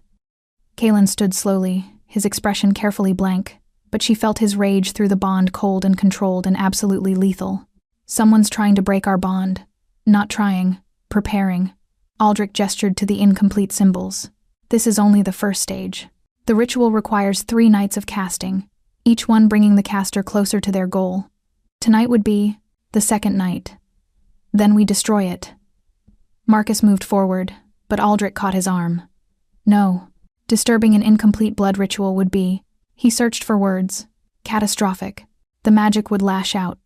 Kaylin stood slowly, his expression carefully blank, but she felt his rage through the bond, cold and controlled and absolutely lethal. Someone's trying to break our bond. Not trying, preparing. Aldrich gestured to the incomplete symbols. This is only the first stage. The ritual requires 3 nights of casting, each one bringing the caster closer to their goal. Tonight would be the second night. Then we destroy it. Marcus moved forward, but Aldrich caught his arm. No. Disturbing an incomplete blood ritual would be. He searched for words. Catastrophic. The magic would lash out,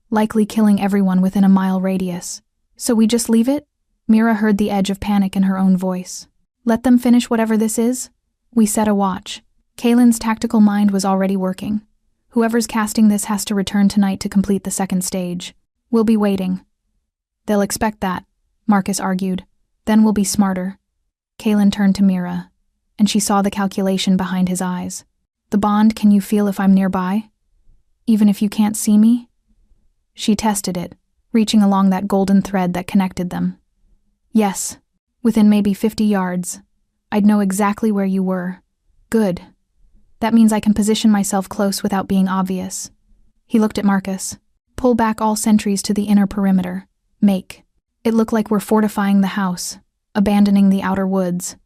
likely killing everyone within a mile radius. So we just leave it? Mira heard the edge of panic in her own voice. Let them finish whatever this is? We set a watch. Kaylin's tactical mind was already working. Whoever's casting this has to return tonight to complete the second stage. We'll be waiting. They'll expect that, Marcus argued. Then we'll be smarter. Kaylin turned to Mira, and she saw the calculation behind his eyes. The bond, can you feel if I'm nearby? Even if you can't see me? She tested it, reaching along that golden thread that connected them. Yes, within maybe 50 yards. I'd know exactly where you were. Good. That means I can position myself close without being obvious. He looked at Marcus. Pull back all sentries to the inner perimeter. Make it look like we're fortifying the house, abandoning the outer woods.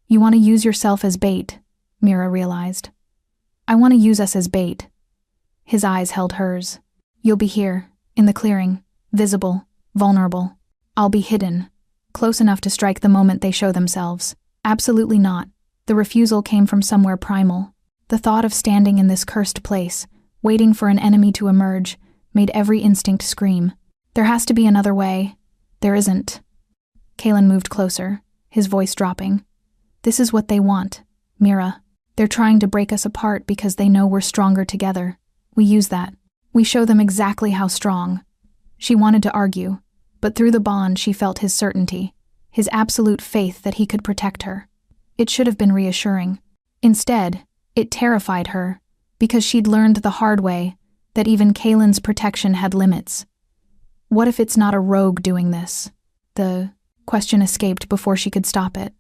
You want to use yourself as bait, Mira realized. I want to use us as bait. His eyes held hers. You'll be here, in the clearing, visible, vulnerable. I'll be hidden, close enough to strike the moment they show themselves. Absolutely not. The refusal came from somewhere primal. The thought of standing in this cursed place, waiting for an enemy to emerge, made every instinct scream. There has to be another way. There isn't. Kaylin moved closer, his voice dropping. This is what they want, Mira. They're trying to break us apart because they know we're stronger together. We use that. We show them exactly how strong. She wanted to argue, but through the bond she felt his certainty, his absolute faith that he could protect her. It should have been reassuring. Instead, it terrified her, because she'd learned the hard way that even Kaylin's protection had limits. What if it's not a rogue doing this? The question escaped before she could stop it.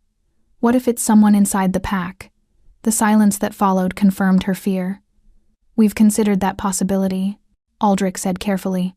What if it's someone inside the pack? The silence that followed confirmed her fear. We've considered that possibility, Aldrich said carefully.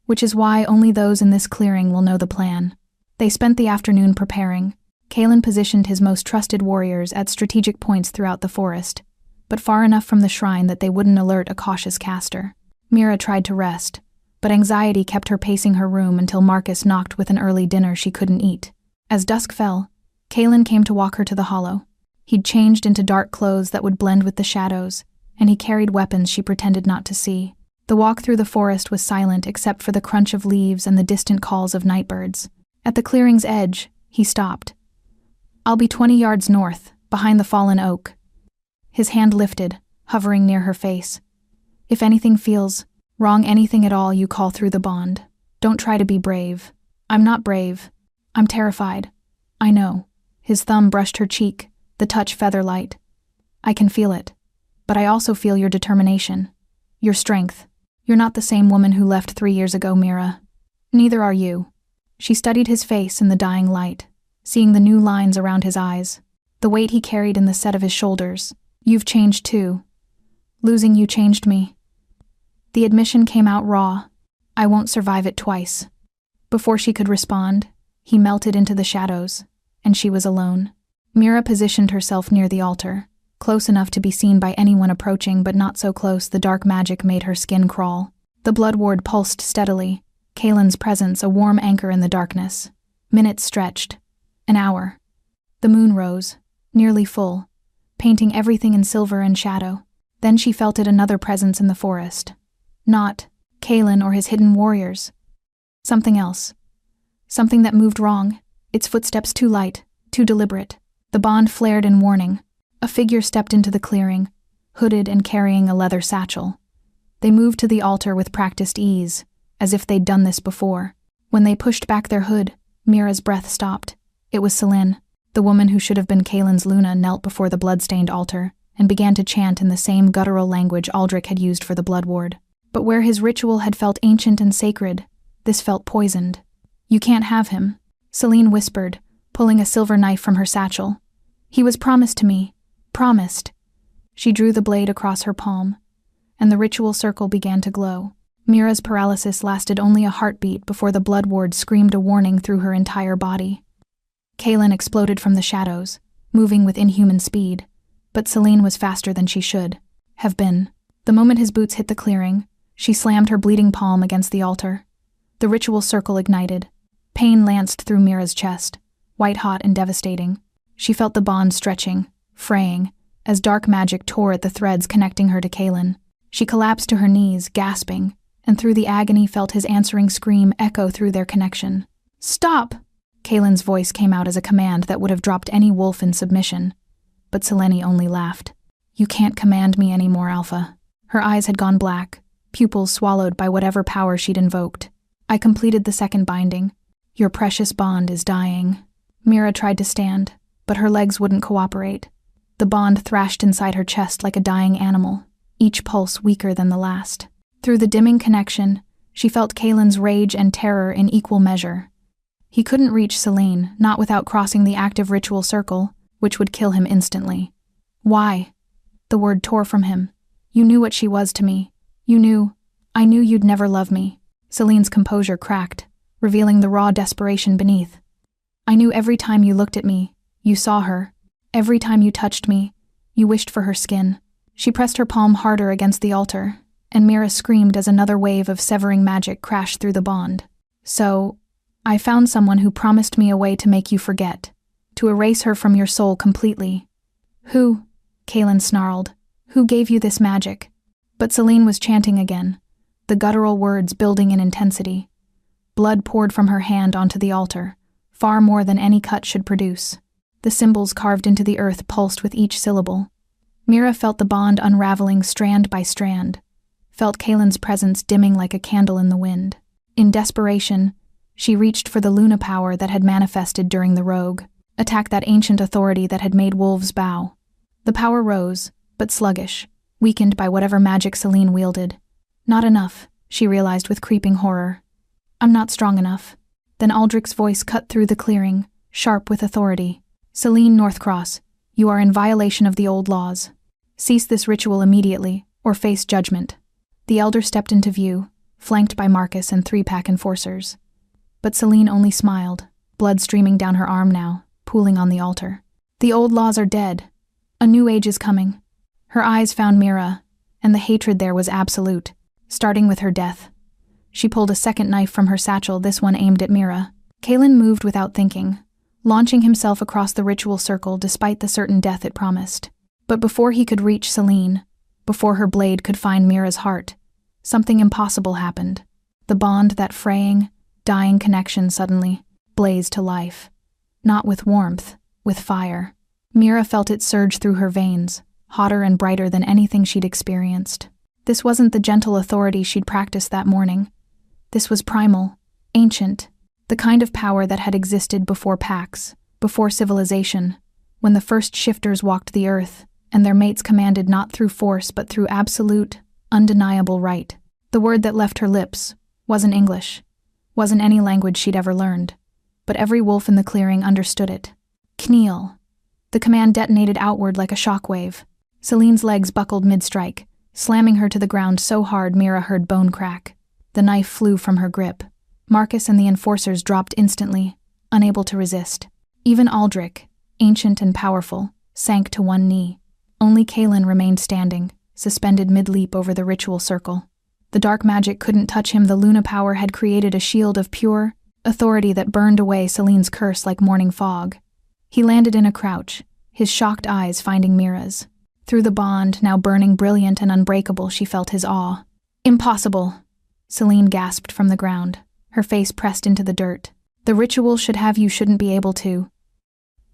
Which is why only those in this clearing will know the plan. They spent the afternoon preparing. Kaylin positioned his most trusted warriors at strategic points throughout the forest, but far enough from the shrine that they wouldn't alert a cautious caster. Mira tried to rest, but anxiety kept her pacing her room until Marcus knocked with an early dinner she couldn't eat. As dusk fell, Kaylin came to walk her to the hollow. He'd changed into dark clothes that would blend with the shadows, and he carried weapons she pretended not to see. The walk through the forest was silent except for the crunch of leaves and the distant calls of nightbirds. At the clearing's edge, he stopped. I'll be 20 yards north, behind the fallen oak. His hand lifted, hovering near her face. If anything feels wrong, anything at all, you call through the bond. Don't try to be brave. I'm not brave. I'm terrified. I know. His thumb brushed her cheek, the touch feather-light. I can feel it. But I also feel your determination. Your strength. You're not the same woman who left 3 years ago, Mira. Neither are you. She studied his face in the dying light, seeing the new lines around his eyes, the weight he carried in the set of his shoulders. You've changed too. Losing you changed me. The admission came out raw. I won't survive it twice. Before she could respond, he melted into the shadows, and she was alone. Mira positioned herself near the altar, close enough to be seen by anyone approaching, but not so close the dark magic made her skin crawl. The blood ward pulsed steadily, Kaylin's presence a warm anchor in the darkness. Minutes stretched. An hour. The moon rose, nearly full, painting everything in silver and shadow. Then she felt it, another presence in the forest. Not Kaylin or his hidden warriors. Something else. Something that moved wrong, its footsteps too light, too deliberate. The bond flared in warning. A figure stepped into the clearing, hooded and carrying a leather satchel. They moved to the altar with practiced ease, as if they'd done this before. When they pushed back their hood, Mira's breath stopped. It was Celine. The woman who should have been Kaylin's Luna knelt before the blood-stained altar and began to chant in the same guttural language Aldrich had used for the blood ward. But where his ritual had felt ancient and sacred, this felt poisoned. You can't have him, Celine whispered, pulling a silver knife from her satchel. He was promised to me. Promised. She drew the blade across her palm, and the ritual circle began to glow. Mira's paralysis lasted only a heartbeat before the blood ward screamed a warning through her entire body. Kaylin exploded from the shadows, moving with inhuman speed, but Celine was faster than she should have been. The moment his boots hit the clearing, she slammed her bleeding palm against the altar. The ritual circle ignited. Pain lanced through Mira's chest, white-hot and devastating. She felt the bond stretching, fraying, as dark magic tore at the threads connecting her to Kaelin. She collapsed to her knees, gasping, and through the agony felt his answering scream echo through their connection. "Stop!" Kaelin's voice came out as a command that would have dropped any wolf in submission. But Selene only laughed. "You can't command me anymore, Alpha." Her eyes had gone black, pupils swallowed by whatever power she'd invoked. "I completed the second binding. Your precious bond is dying." Mira tried to stand, but her legs wouldn't cooperate. The bond thrashed inside her chest like a dying animal, each pulse weaker than the last. Through the dimming connection, she felt Kaelin's rage and terror in equal measure. He couldn't reach Selene, not without crossing the active ritual circle, which would kill him instantly. "Why?" The word tore from him. "You knew what she was to me. I knew you'd never love me." Selene's composure cracked, revealing the raw desperation beneath. "I knew every time you looked at me, you saw her. Every time you touched me, you wished for her skin." She pressed her palm harder against the altar, and Mira screamed as another wave of severing magic crashed through the bond. "So, I found someone who promised me a way to make you forget, to erase her from your soul completely." "Who?" Kaelin snarled. "Who gave you this magic?" But Selene was chanting again, the guttural words building in intensity. Blood poured from her hand onto the altar, far more than any cut should produce. The symbols carved into the earth pulsed with each syllable. Mira felt the bond unraveling strand by strand, felt Kaelin's presence dimming like a candle in the wind. In desperation, she reached for the Luna power that had manifested during the rogue, attacked that ancient authority that had made wolves bow. The power rose, but sluggish, weakened by whatever magic Selene wielded. Not enough, she realized with creeping horror. "I'm not strong enough." Then Aldrich's voice cut through the clearing, sharp with authority. "Selene Northcross, you are in violation of the old laws. Cease this ritual immediately, or face judgment." The elder stepped into view, flanked by Marcus and 3-pack enforcers. But Selene only smiled, blood streaming down her arm now, pooling on the altar. "The old laws are dead. A new age is coming." Her eyes found Mira, and the hatred there was absolute, starting with her death. She pulled a second knife from her satchel, this one aimed at Mira. Kaelin moved without thinking, launching himself across the ritual circle despite the certain death it promised. But before he could reach Selene, before her blade could find Mira's heart, something impossible happened. The bond, that fraying, dying connection suddenly blazed to life. Not with warmth, with fire. Mira felt it surge through her veins, hotter and brighter than anything she'd experienced. This wasn't the gentle authority she'd practiced that morning. This was primal, ancient, the kind of power that had existed before packs, before civilization, when the first shifters walked the earth, and their mates commanded not through force but through absolute, undeniable right. The word that left her lips wasn't English, wasn't any language she'd ever learned, but every wolf in the clearing understood it. "Kneel." The command detonated outward like a shockwave. Selene's legs buckled mid-strike, slamming her to the ground so hard Mira heard bone crack. The knife flew from her grip. Marcus and the enforcers dropped instantly, unable to resist. Even Aldrich, ancient and powerful, sank to one knee. Only Kaelin remained standing, suspended mid-leap over the ritual circle. The dark magic couldn't touch him. The Luna power had created a shield of pure authority that burned away Selene's curse like morning fog. He landed in a crouch, his shocked eyes finding Mira's. Through the bond, now burning brilliant and unbreakable, she felt his awe. "Impossible!" Selene gasped from the ground, her face pressed into the dirt. "The ritual should have you shouldn't be able to.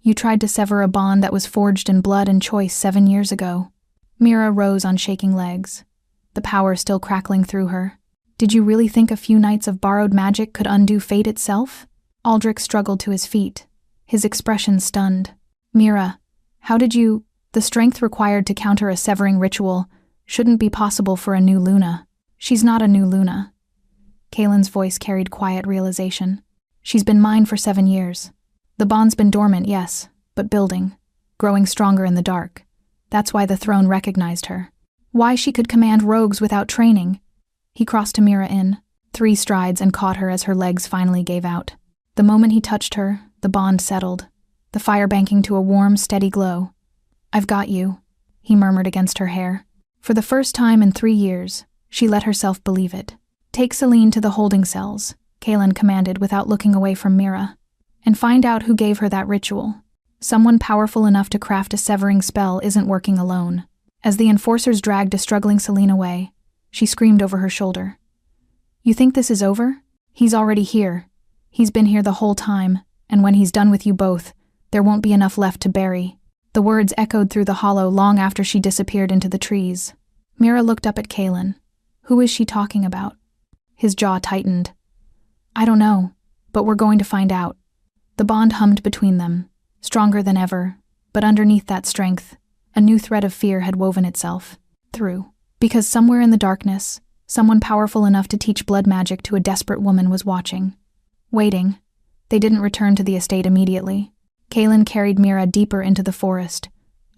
You tried to sever a bond that was forged in blood and choice 7 years ago." Mira rose on shaking legs, the power still crackling through her. "Did you really think a few nights of borrowed magic could undo fate itself?" Aldrich struggled to his feet, his expression stunned. "Mira, how did you— The strength required to counter a severing ritual shouldn't be possible for a new Luna. She's not a new Luna." Kaelin's voice carried quiet realization. "She's been mine for 7 years. The bond's been dormant, yes, but building, growing stronger in the dark. That's why the throne recognized her. Why she could command rogues without training." He crossed to Mira in 3 strides and caught her as her legs finally gave out. The moment he touched her, the bond settled, the fire banking to a warm, steady glow. "I've got you," he murmured against her hair. For the first time in 3 years, she let herself believe it. "Take Selene to the holding cells," Kaylin commanded without looking away from Mira. "And find out who gave her that ritual. Someone powerful enough to craft a severing spell isn't working alone." As the enforcers dragged a struggling Celine away, she screamed over her shoulder. "You think this is over? He's already here. He's been here the whole time, and when he's done with you both, there won't be enough left to bury." The words echoed through the hollow long after she disappeared into the trees. Mira looked up at Kaylin. "Who is she talking about?" His jaw tightened. "I don't know, but we're going to find out." The bond hummed between them, stronger than ever, but underneath that strength, a new thread of fear had woven itself through. Because somewhere in the darkness, someone powerful enough to teach blood magic to a desperate woman was watching. Waiting. They didn't return to the estate immediately. Kaylin carried Mira deeper into the forest,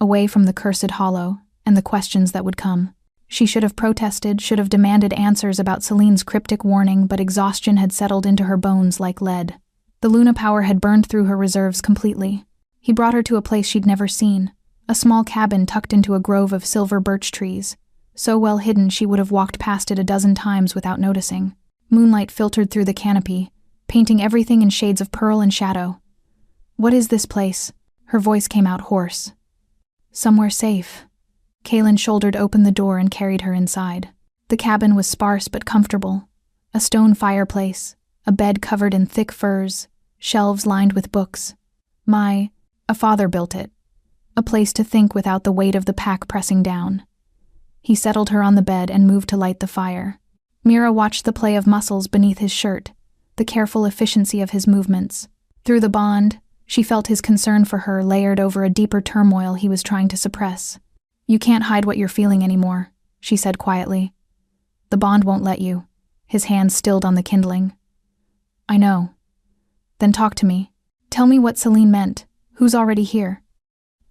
away from the cursed hollow and the questions that would come. She should have protested, should have demanded answers about Celine's cryptic warning, but exhaustion had settled into her bones like lead. The Luna power had burned through her reserves completely. He brought her to a place she'd never seen, a small cabin tucked into a grove of silver birch trees, so well hidden she would have walked past it a dozen times without noticing. Moonlight filtered through the canopy, painting everything in shades of pearl and shadow. "What is this place?" Her voice came out hoarse. "Somewhere safe." Kaylin shouldered open the door and carried her inside. The cabin was sparse but comfortable. A stone fireplace, a bed covered in thick furs, shelves lined with books. A father built it. A place to think without the weight of the pack pressing down. He settled her on the bed and moved to light the fire. Mira watched the play of muscles beneath his shirt, the careful efficiency of his movements. Through the bond, she felt his concern for her layered over a deeper turmoil he was trying to suppress. "You can't hide what you're feeling anymore," she said quietly. "The bond won't let you." His hands stilled on the kindling. "I know." "Then talk to me. Tell me what Celine meant. Who's already here?"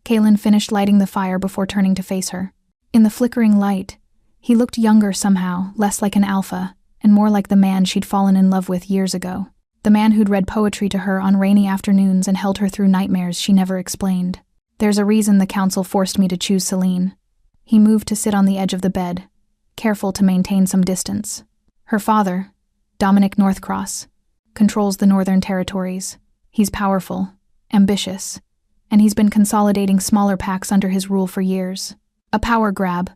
Kaylin finished lighting the fire before turning to face her. In the flickering light, he looked younger somehow, less like an alpha, and more like the man she'd fallen in love with years ago. The man who'd read poetry to her on rainy afternoons and held her through nightmares she never explained. "There's a reason the council forced me to choose Celine." He moved to sit on the edge of the bed, careful to maintain some distance. "Her father, Dominic Northcross, controls the Northern Territories. He's powerful, ambitious, and he's been consolidating smaller packs under his rule for years. A power grab.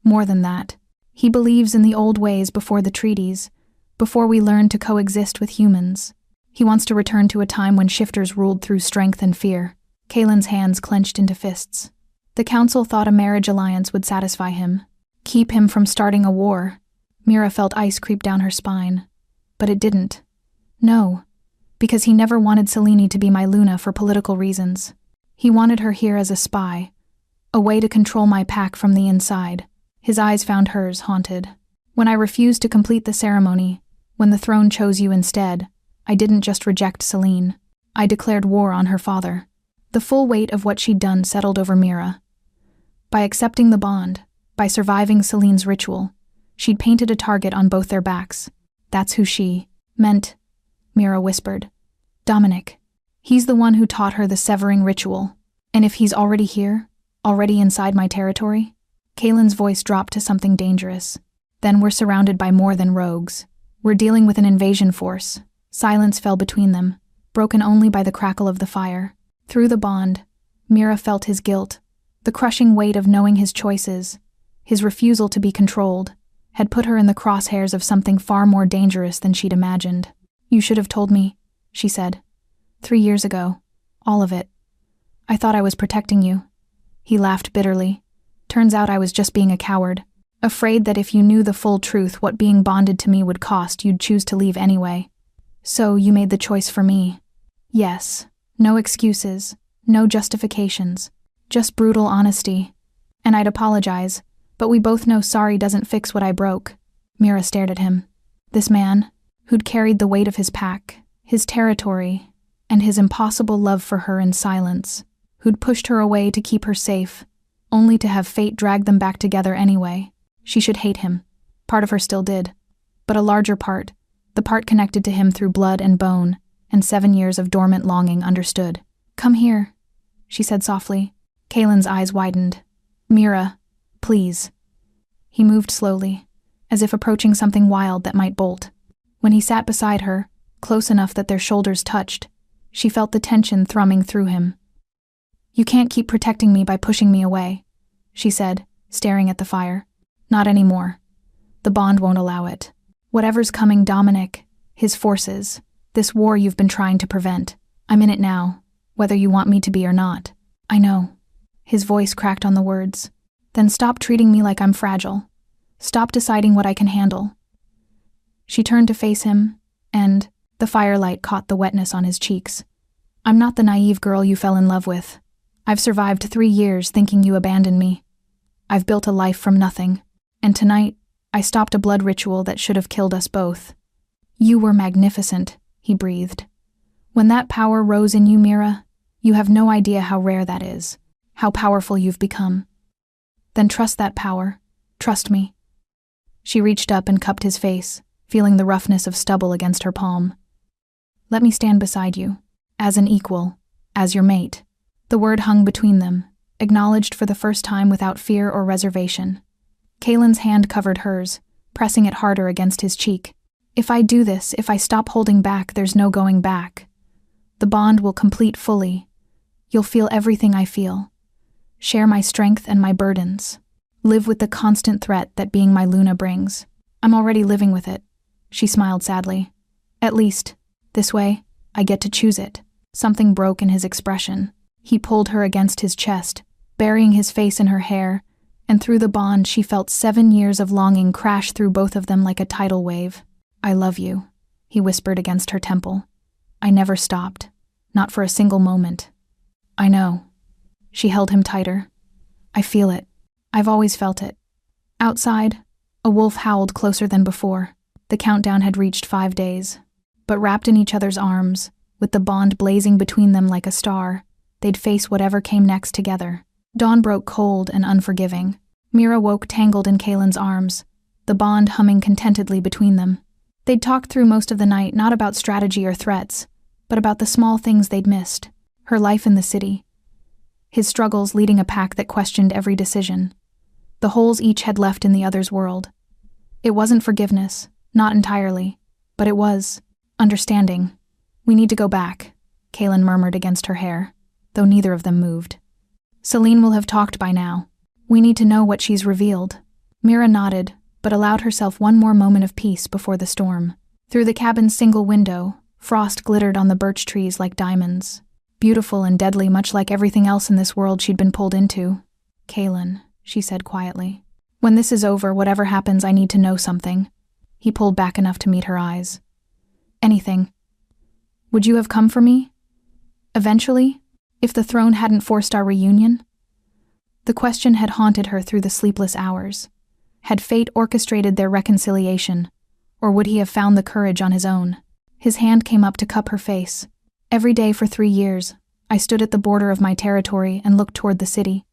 More than that. He believes in the old ways before the treaties, before we learned to coexist with humans. He wants to return to a time when shifters ruled through strength and fear." Kaylin's hands clenched into fists. The council thought a marriage alliance would satisfy him, keep him from starting a war. Mira felt ice creep down her spine. But it didn't. No, because he never wanted Celine to be my Luna for political reasons. He wanted her here as a spy, a way to control my pack from the inside. His eyes found hers, haunted. "When I refused to complete the ceremony, when the throne chose you instead, I didn't just reject Celine. I declared war on her father." The full weight of what she'd done settled over Mira. By accepting the bond, by surviving Celine's ritual, she'd painted a target on both their backs. "That's who she meant," Mira whispered. "Dominic. He's the one who taught her the severing ritual. And if he's already here, already inside my territory?" Kaylin's voice dropped to something dangerous. "Then we're surrounded by more than rogues. We're dealing with an invasion force." Silence fell between them, broken only by the crackle of the fire. Through the bond, Mira felt his guilt, the crushing weight of knowing his choices, his refusal to be controlled, had put her in the crosshairs of something far more dangerous than she'd imagined. "You should have told me," she said. 3 years ago. All of it. I thought I was protecting you." He laughed bitterly. "Turns out I was just being a coward, afraid that if you knew the full truth what being bonded to me would cost, you'd choose to leave anyway. So you made the choice for me." "Yes. No excuses, no justifications, just brutal honesty. And I'd apologize, but we both know sorry doesn't fix what I broke." Mira stared at him. This man, who'd carried the weight of his pack, his territory, and his impossible love for her in silence, who'd pushed her away to keep her safe, only to have fate drag them back together anyway. She should hate him. Part of her still did. But a larger part, the part connected to him through blood and bone, and 7 years of dormant longing, understood. "Come here," she said softly. Kaylin's eyes widened. "Mira, please." He moved slowly, as if approaching something wild that might bolt. When he sat beside her, close enough that their shoulders touched. She felt the tension thrumming through him. "You can't keep protecting me by pushing me away," she said, staring at the fire. "Not anymore. The bond won't allow it. Whatever's coming, Dominic, his forces, this war you've been trying to prevent, I'm in it now, whether you want me to be or not." "I know." His voice cracked on the words. "Then stop treating me like I'm fragile. Stop deciding what I can handle." She turned to face him, and the firelight caught the wetness on his cheeks. "I'm not the naive girl you fell in love with. I've survived 3 years thinking you abandoned me. I've built a life from nothing, and tonight, I stopped a blood ritual that should have killed us both." "You were magnificent," he breathed. "When that power rose in you, Mira, you have no idea how rare that is, how powerful you've become. Then trust that power. Trust me." She reached up and cupped his face, feeling the roughness of stubble against her palm. "Let me stand beside you, as an equal, as your mate." The word hung between them, acknowledged for the first time without fear or reservation. Kaylin's hand covered hers, pressing it harder against his cheek. "If I do this, if I stop holding back, there's no going back. The bond will complete fully. You'll feel everything I feel. Share my strength and my burdens. Live with the constant threat that being my Luna brings. I'm already living with it." She smiled sadly. "At least, this way, I get to choose it." Something broke in his expression. He pulled her against his chest, burying his face in her hair, and through the bond she felt 7 years of longing crash through both of them like a tidal wave. "I love you," he whispered against her temple. "I never stopped, not for a single moment." "I know." She held him tighter. "I feel it. I've always felt it." Outside, a wolf howled closer than before. The countdown had reached 5 days. But wrapped in each other's arms, with the bond blazing between them like a star, they'd face whatever came next together. Dawn broke cold and unforgiving. Mira woke tangled in Kaylin's arms, the bond humming contentedly between them. They'd talked through most of the night not about strategy or threats, but about the small things they'd missed. Her life in the city. His struggles leading a pack that questioned every decision. The holes each had left in the other's world. It wasn't forgiveness, not entirely, but it was understanding. "We need to go back," Kaylin murmured against her hair, though neither of them moved. "Celine will have talked by now. We need to know what she's revealed." Mira nodded, but allowed herself one more moment of peace before the storm. Through the cabin's single window, frost glittered on the birch trees like diamonds. Beautiful and deadly, much like everything else in this world she'd been pulled into. "Kaylin," she said quietly. "When this is over, whatever happens, I need to know something." He pulled back enough to meet her eyes. "Anything. Would you have come for me? Eventually? If the throne hadn't forced our reunion?" The question had haunted her through the sleepless hours. Had fate orchestrated their reconciliation, or would he have found the courage on his own? His hand came up to cup her face. "Every day for 3 years, I stood at the border of my territory and looked toward the city.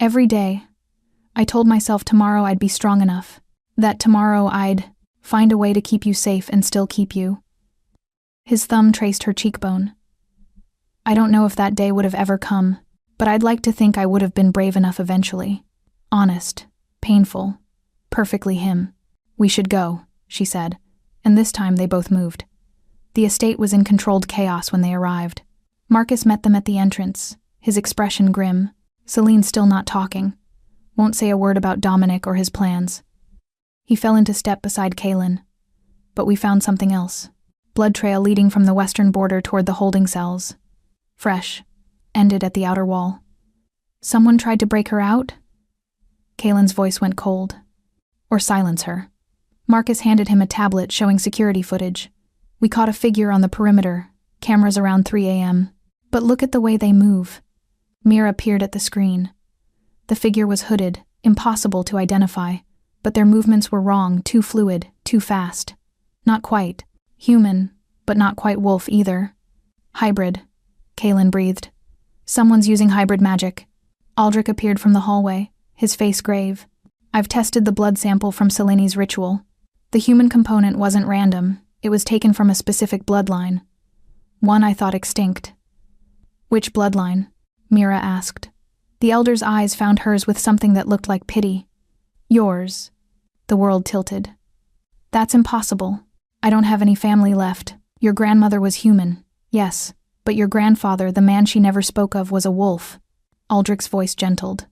Every day, I told myself tomorrow I'd be strong enough, that tomorrow I'd find a way to keep you safe and still keep you." His thumb traced her cheekbone. "I don't know if that day would have ever come, but I'd like to think I would have been brave enough eventually. Honest, painful, perfectly him." "We should go," she said, and this time they both moved. The estate was in controlled chaos when they arrived. Marcus met them at the entrance, his expression grim. Celine still not talking. Won't say a word about Dominic or his plans. He fell into step beside Kaylin. But we found something else. Blood trail leading from the western border toward the holding cells. Fresh. Ended at the outer wall. "Someone tried to break her out?" Kaylin's voice went cold. "Or silence her." Marcus handed him a tablet showing security footage. "We caught a figure on the perimeter, cameras around 3 a.m. But look at the way they move." Mira peered at the screen. The figure was hooded, impossible to identify, but their movements were wrong, too fluid, too fast. Not quite. Human, but not quite wolf either. "Hybrid," Kaylin breathed. "Someone's using hybrid magic." Aldrich appeared from the hallway, his face grave. "I've tested the blood sample from Celane's ritual. The human component wasn't random. It was taken from a specific bloodline. One I thought extinct." "Which bloodline?" Mira asked. The elder's eyes found hers with something that looked like pity. "Yours." The world tilted. "That's impossible. I don't have any family left. Your grandmother was human, yes, but your grandfather, the man she never spoke of, was a wolf. Aldrich's voice gentled.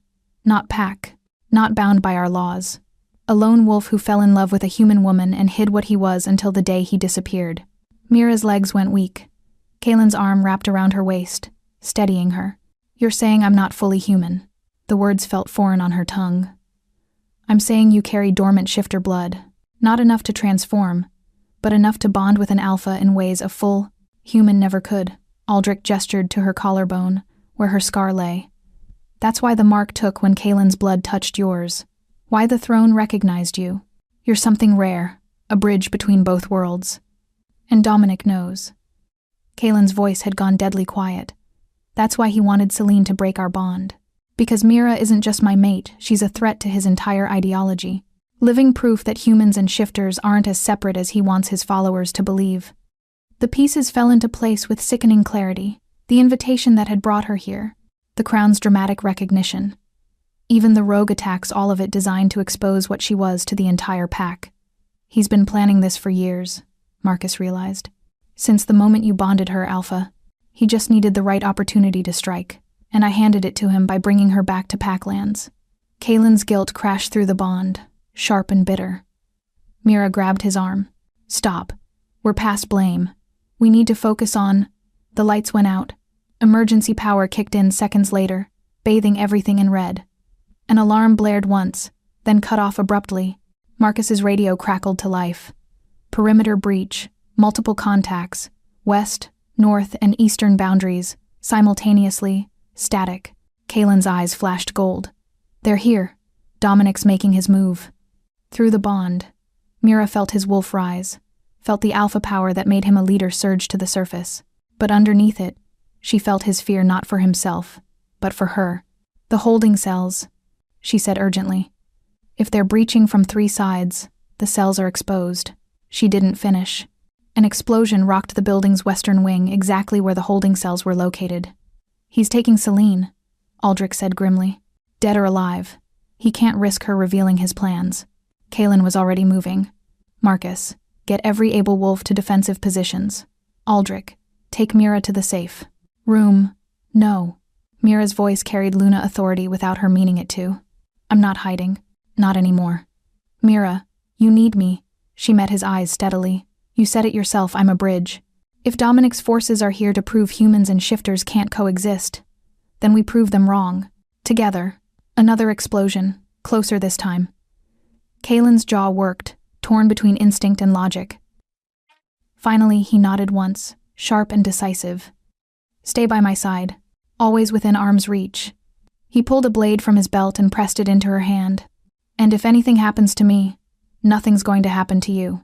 Not pack, not bound by our laws. A lone wolf who fell in love with a human woman and hid what he was until the day he disappeared. Mira's legs went weak. Kaylin's arm wrapped around her waist, steadying her. You're saying I'm not fully human. The words felt foreign on her tongue. I'm saying you carry dormant shifter blood, not enough to transform, but enough to bond with an alpha in ways a full human never could. Aldrich gestured to her collarbone, where her scar lay. That's why the mark took when Kaylin's blood touched yours. Why the throne recognized you. You're something rare, a bridge between both worlds. And Dominic knows. Kaylin's voice had gone deadly quiet. That's why he wanted Celine to break our bond. Because Mira isn't just my mate, she's a threat to his entire ideology. Living proof that humans and shifters aren't as separate as he wants his followers to believe. The pieces fell into place with sickening clarity. The invitation that had brought her here. The Crown's dramatic recognition. Even the rogue attacks, all of it designed to expose what she was to the entire pack. He's been planning this for years, Marcus realized. Since the moment you bonded her, Alpha. He just needed the right opportunity to strike, and I handed it to him by bringing her back to Packlands. Kaylin's guilt crashed through the bond, sharp and bitter. Mira grabbed his arm. Stop. We're past blame. We need to focus on... The lights went out. Emergency power kicked in seconds later, bathing everything in red. An alarm blared once, then cut off abruptly. Marcus's radio crackled to life. Perimeter breach, multiple contacts, west, north, and eastern boundaries, simultaneously, static. Kaylin's eyes flashed gold. They're here. Dominic's making his move. Through the bond, Mira felt his wolf rise, felt the alpha power that made him a leader surge to the surface. But underneath it, she felt his fear not for himself, but for her. The holding cells, she said urgently. If they're breaching from 3 sides, the cells are exposed. She didn't finish. An explosion rocked the building's western wing, exactly where the holding cells were located. He's taking Celine, Aldrich said grimly. Dead or alive. He can't risk her revealing his plans. Kaylin was already moving. Marcus, get every able wolf to defensive positions. Aldrich, take Mira to the safe. Room. No. Mira's voice carried Luna authority without her meaning it to. I'm not hiding. Not anymore. Mira, you need me. She met his eyes steadily. You said it yourself, I'm a bridge. If Dominic's forces are here to prove humans and shifters can't coexist, then we prove them wrong. Together. Another explosion, closer this time. Kaylin's jaw worked, torn between instinct and logic. Finally, he nodded once, sharp and decisive. Stay by my side, always within arm's reach. He pulled a blade from his belt and pressed it into her hand. And if anything happens to me, nothing's going to happen to you.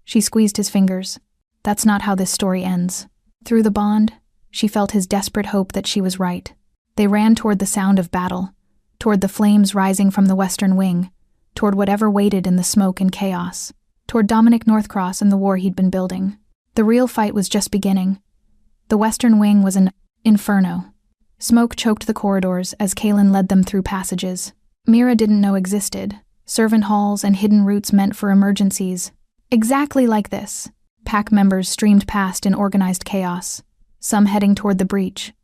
She squeezed his fingers. That's not how this story ends. Through the bond, she felt his desperate hope that she was right. They ran toward the sound of battle, toward the flames rising from the western wing, toward whatever waited in the smoke and chaos, toward Dominic Northcross and the war he'd been building. The real fight was just beginning. The western wing was an inferno. Smoke choked the corridors as Kaylin led them through passages Mira didn't know existed, servant halls and hidden routes meant for emergencies. Exactly like this. Pack members streamed past in organized chaos, some heading toward the breach,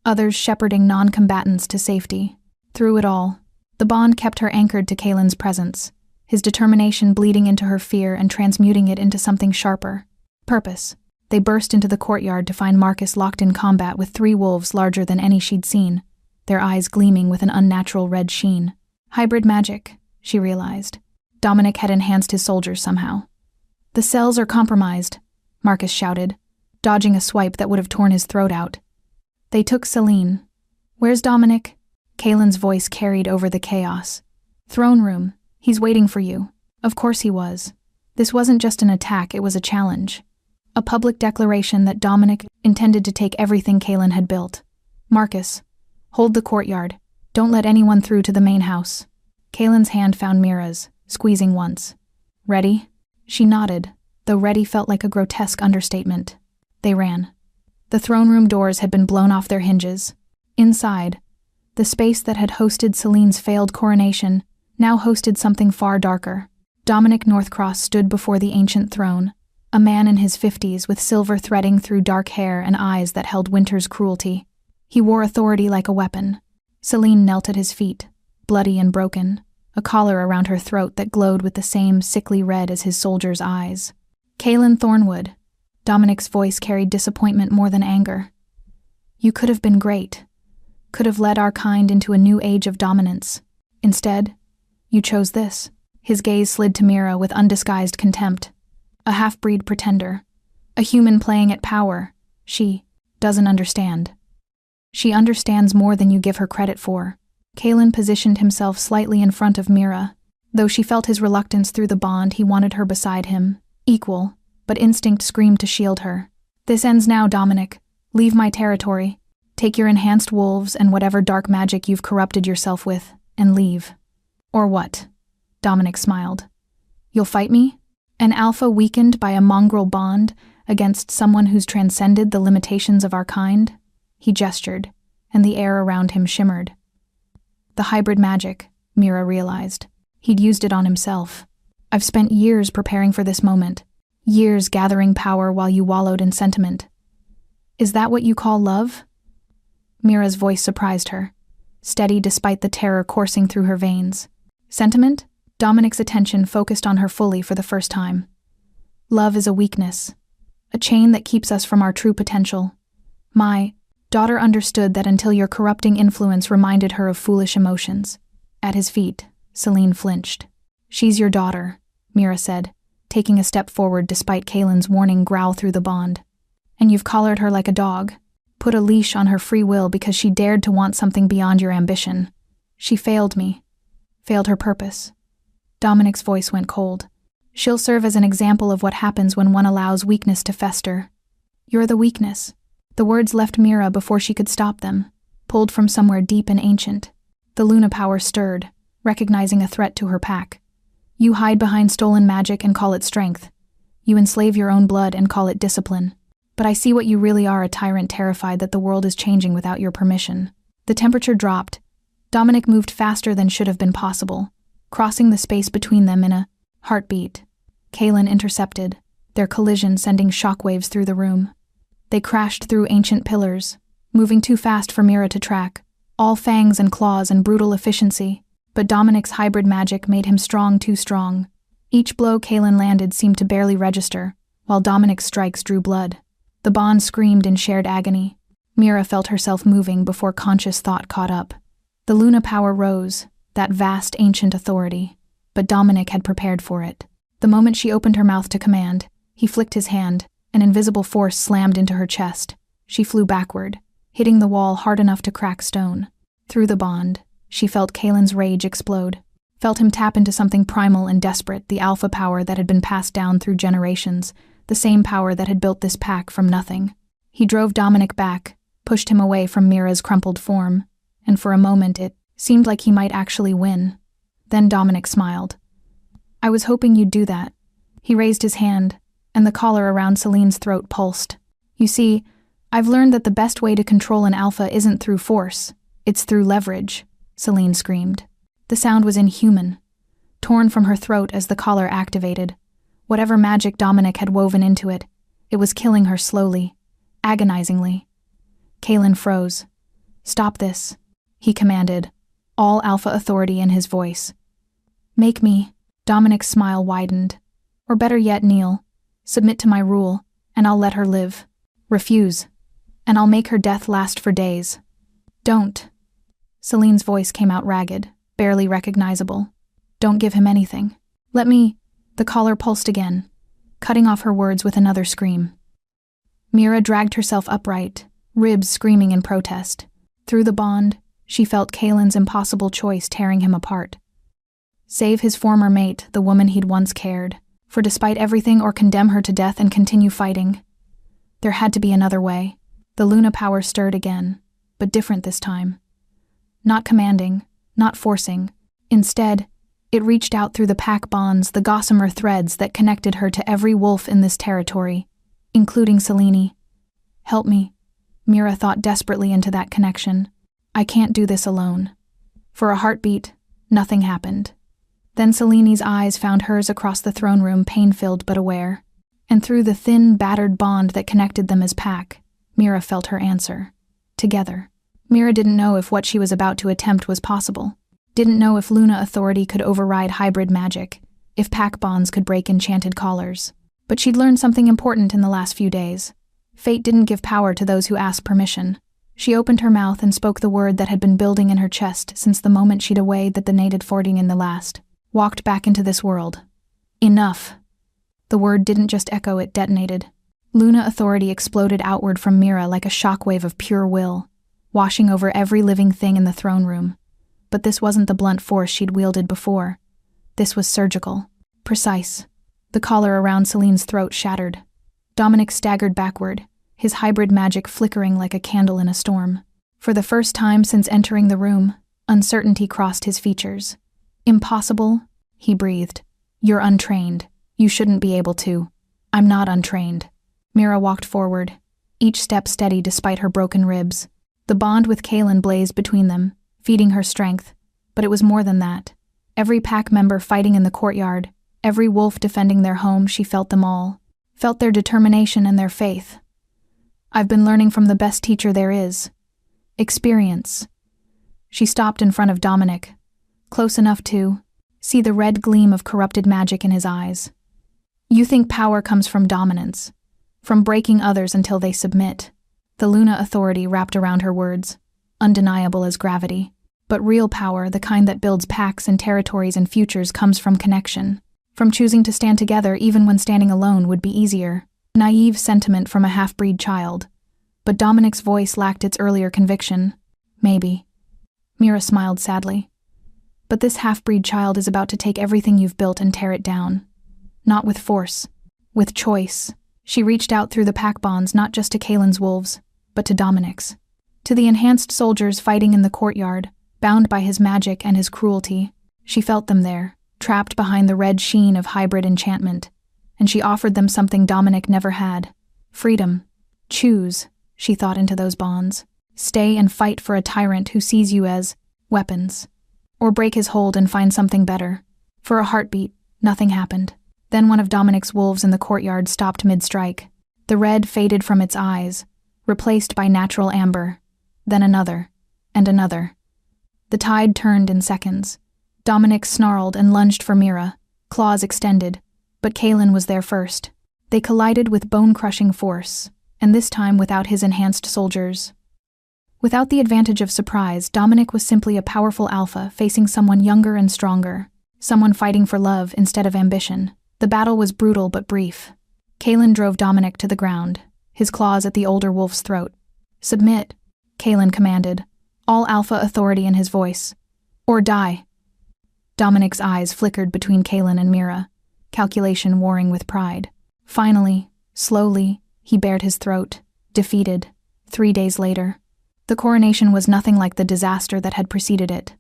others shepherding non-combatants to safety. Through it all, the bond kept her anchored to Kaylin's presence, his determination bleeding into her fear and transmuting it into something sharper. Purpose. They burst into the courtyard to find Marcus locked in combat with 3 wolves larger than any she'd seen, their eyes gleaming with an unnatural red sheen. Hybrid magic, she realized. Dominic had enhanced his soldiers somehow. The cells are compromised, Marcus shouted, dodging a swipe that would have torn his throat out. They took Celine. Where's Dominic? Kaylin's voice carried over the chaos. Throne room. He's waiting for you. Of course he was. This wasn't just an attack, it was a challenge. A public declaration that Dominic intended to take everything Kaylin had built. Marcus, hold the courtyard. Don't let anyone through to the main house. Kaylin's hand found Mira's, squeezing once. Ready? She nodded, though ready felt like a grotesque understatement. They ran. The throne room doors had been blown off their hinges. Inside, the space that had hosted Celine's failed coronation now hosted something far darker. Dominic Northcross stood before the ancient throne, A man in his 50s with silver threading through dark hair and eyes that held winter's cruelty. He wore authority like a weapon. Celine knelt at his feet, bloody and broken, a collar around her throat that glowed with the same sickly red as his soldier's eyes. Kaelin Thornwood. Dominic's voice carried disappointment more than anger. You could have been great. Could have led our kind into a new age of dominance. Instead, you chose this. His gaze slid to Mira with undisguised contempt. A half-breed pretender. A human playing at power. She doesn't understand. She understands more than you give her credit for. Kaelin positioned himself slightly in front of Mira. Though she felt his reluctance through the bond, he wanted her beside him. Equal, but instinct screamed to shield her. This ends now, Dominic. Leave my territory. Take your enhanced wolves and whatever dark magic you've corrupted yourself with, and leave. Or what? Dominic smiled. You'll fight me? An alpha weakened by a mongrel bond against someone who's transcended the limitations of our kind? He gestured, and the air around him shimmered. The hybrid magic, Mira realized. He'd used it on himself. I've spent years preparing for this moment, years gathering power while you wallowed in sentiment. Is that what you call love? Mira's voice surprised her, steady despite the terror coursing through her veins. Sentiment? Dominic's attention focused on her fully for the first time. Love is a weakness, a chain that keeps us from our true potential. My daughter understood that until your corrupting influence reminded her of foolish emotions. At his feet, Celine flinched. She's your daughter, Mira said, taking a step forward despite Kaelin's warning growl through the bond. And you've collared her like a dog, put a leash on her free will because she dared to want something beyond your ambition. She failed me, failed her purpose. Dominic's voice went cold. She'll serve as an example of what happens when one allows weakness to fester. You're the weakness. The words left Mira before she could stop them, pulled from somewhere deep and ancient. The Luna power stirred, recognizing a threat to her pack. You hide behind stolen magic and call it strength. You enslave your own blood and call it discipline. But I see what you really are, a tyrant terrified that the world is changing without your permission. The temperature dropped. Dominic moved faster than should have been possible, crossing the space between them in a heartbeat. Kaelin intercepted, their collision sending shockwaves through the room. They crashed through ancient pillars, moving too fast for Mira to track, all fangs and claws and brutal efficiency. But Dominic's hybrid magic made him too strong. Each blow Kaelin landed seemed to barely register, while Dominic's strikes drew blood. The bond screamed in shared agony. Mira felt herself moving before conscious thought caught up. The Luna power rose, that vast ancient authority, but Dominic had prepared for it. The moment she opened her mouth to command, he flicked his hand, an invisible force slammed into her chest. She flew backward, hitting the wall hard enough to crack stone. Through the bond, she felt Kaelin's rage explode, felt him tap into something primal and desperate, the alpha power that had been passed down through generations, the same power that had built this pack from nothing. He drove Dominic back, pushed him away from Mira's crumpled form, and for a moment it seemed like he might actually win. Then Dominic smiled. I was hoping you'd do that. He raised his hand, and the collar around Celine's throat pulsed. You see, I've learned that the best way to control an alpha isn't through force, it's through leverage, Celine screamed. The sound was inhuman, torn from her throat as the collar activated. Whatever magic Dominic had woven into it, it was killing her slowly, agonizingly. Kaelin froze. Stop this, he commanded, all alpha authority in his voice. Make me, Dominic's smile widened. Or better yet, kneel. Submit to my rule, and I'll let her live. Refuse, and I'll make her death last for days. Don't. Celine's voice came out ragged, barely recognizable. Don't give him anything. Let me. The collar pulsed again, cutting off her words with another scream. Mira dragged herself upright, ribs screaming in protest. Through the bond, she felt Kaelin's impossible choice tearing him apart. Save his former mate, the woman he'd once cared, for despite everything, or condemn her to death and continue fighting. There had to be another way. The Luna power stirred again, but different this time. Not commanding, not forcing. Instead, it reached out through the pack bonds, the gossamer threads that connected her to every wolf in this territory, including Celine. Help me. Mira thought desperately into that connection. I can't do this alone. For a heartbeat, nothing happened. Then Celine's eyes found hers across the throne room, pain-filled but aware. And through the thin, battered bond that connected them as pack, Mira felt her answer. Together. Mira didn't know if what she was about to attempt was possible. Didn't know if Luna authority could override hybrid magic, if pack bonds could break enchanted collars. But she'd learned something important in the last few days. Fate didn't give power to those who asked permission. She opened her mouth and spoke the word that had been building in her chest since the moment she'd awayed that the native fording in the last. Walked back into this world. Enough. The word didn't just echo, it detonated. Luna authority exploded outward from Mira like a shockwave of pure will, washing over every living thing in the throne room. But this wasn't the blunt force she'd wielded before. This was surgical. Precise. The collar around Celine's throat shattered. Dominic staggered backward, his hybrid magic flickering like a candle in a storm. For the first time since entering the room, uncertainty crossed his features. Impossible, he breathed. You're untrained. You shouldn't be able to. I'm not untrained. Mira walked forward, each step steady despite her broken ribs. The bond with Kaelin blazed between them, feeding her strength. But it was more than that. Every pack member fighting in the courtyard, every wolf defending their home, she felt them all. Felt their determination and their faith. I've been learning from the best teacher there is. Experience. She stopped in front of Dominic, close enough to see the red gleam of corrupted magic in his eyes. You think power comes from dominance, from breaking others until they submit. The Luna authority wrapped around her words, undeniable as gravity. But real power, the kind that builds packs and territories and futures, comes from connection. From choosing to stand together even when standing alone would be easier. Naive sentiment from a half-breed child. But Dominic's voice lacked its earlier conviction. Maybe. Mira smiled sadly. But this half-breed child is about to take everything you've built and tear it down. Not with force. With choice. She reached out through the pack bonds not just to Kaelin's wolves, but to Dominic's. To the enhanced soldiers fighting in the courtyard, bound by his magic and his cruelty. She felt them there, trapped behind the red sheen of hybrid enchantment, and she offered them something Dominic never had. Freedom. Choose, she thought into those bonds. Stay and fight for a tyrant who sees you as weapons. Or break his hold and find something better. For a heartbeat, nothing happened. Then one of Dominic's wolves in the courtyard stopped mid-strike. The red faded from its eyes, replaced by natural amber. Then another, and another. The tide turned in seconds. Dominic snarled and lunged for Mira, claws extended, but Kaelin was there first. They collided with bone-crushing force, and this time without his enhanced soldiers. Without the advantage of surprise, Dominic was simply a powerful alpha facing someone younger and stronger, someone fighting for love instead of ambition. The battle was brutal but brief. Kaelin drove Dominic to the ground, his claws at the older wolf's throat. Submit, Kaelin commanded, all alpha authority in his voice. Or die. Dominic's eyes flickered between Kaelin and Mira, calculation warring with pride. Finally, slowly, he bared his throat, defeated, 3 days later. The coronation was nothing like the disaster that had preceded it.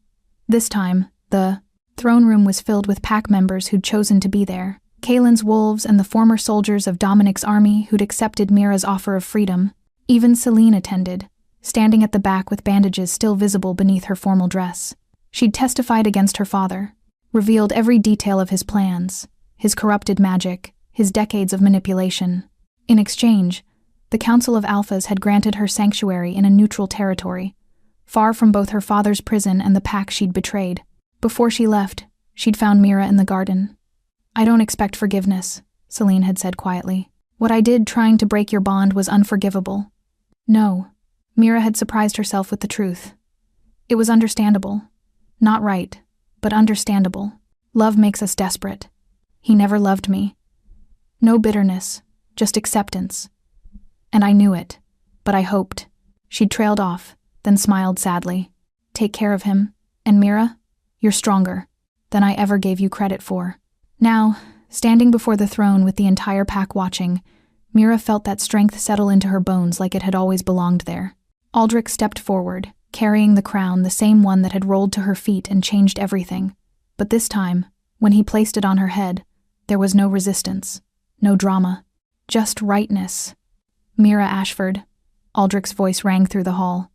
This time, the throne room was filled with pack members who'd chosen to be there. Kaelin's wolves and the former soldiers of Dominic's army who'd accepted Mira's offer of freedom. Even Celine attended, standing at the back with bandages still visible beneath her formal dress. She'd testified against her father, revealed every detail of his plans, his corrupted magic, his decades of manipulation. In exchange, the Council of Alphas had granted her sanctuary in a neutral territory, far from both her father's prison and the pack she'd betrayed. Before she left, she'd found Mira in the garden. I don't expect forgiveness, Celine had said quietly. What I did trying to break your bond was unforgivable. No, Mira had surprised herself with the truth. It was understandable. Not right, but understandable. Love makes us desperate. He never loved me. No bitterness, just acceptance. And I knew it, but I hoped. She'd trailed off, then smiled sadly. Take care of him, and Mira, you're stronger than I ever gave you credit for. Now, standing before the throne with the entire pack watching, Mira felt that strength settle into her bones like it had always belonged there. Aldrich stepped forward, carrying the crown, the same one that had rolled to her feet and changed everything. But this time, when he placed it on her head, there was no resistance, no drama, just rightness. Mira Ashford, Aldrich's voice rang through the hall.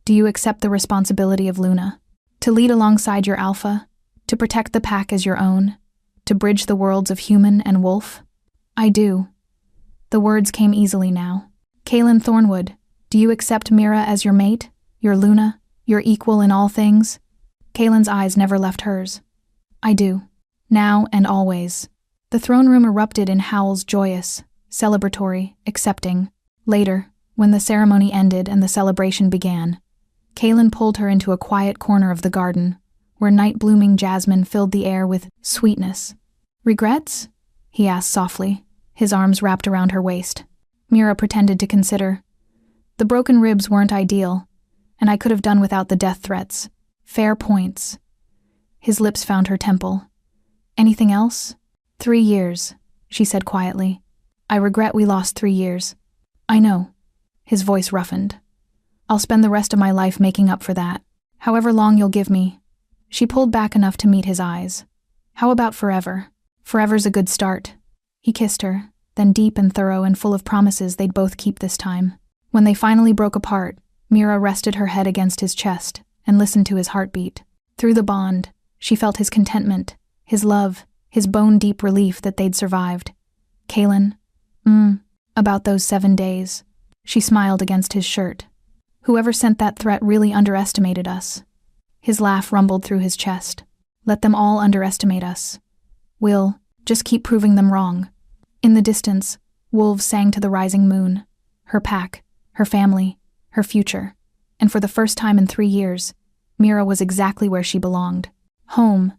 Do you accept the responsibility of Luna? To lead alongside your alpha? To protect the pack as your own? To bridge the worlds of human and wolf? I do, The words came easily now. Kaelin Thornwood, do you accept Mira as your mate, your Luna, your equal in all things? Kaelin's eyes never left hers. I do. Now and always. The throne room erupted in howls, joyous, celebratory, accepting. Later, when the ceremony ended and the celebration began, Kaelin pulled her into a quiet corner of the garden, where night-blooming jasmine filled the air with sweetness. Regrets? He asked softly, his arms wrapped around her waist. Mira pretended to consider. The broken ribs weren't ideal, and I could have done without the death threats. Fair points. His lips found her temple. Anything else? 3 years, she said quietly. I regret we lost 3 years. I know. His voice roughened. I'll spend the rest of my life making up for that. However long you'll give me. She pulled back enough to meet his eyes. How about forever? Forever's a good start. He kissed her, then deep and thorough and full of promises they'd both keep this time. When they finally broke apart, Mira rested her head against his chest and listened to his heartbeat. Through the bond, she felt his contentment, his love, his bone-deep relief that they'd survived. Kaelin, about those 7 days. She smiled against his shirt. Whoever sent that threat really underestimated us. His laugh rumbled through his chest. Let them all underestimate us. We'll just keep proving them wrong. In the distance, wolves sang to the rising moon. Her pack, her family, her future. And for the first time in 3 years, Mira was exactly where she belonged. Home,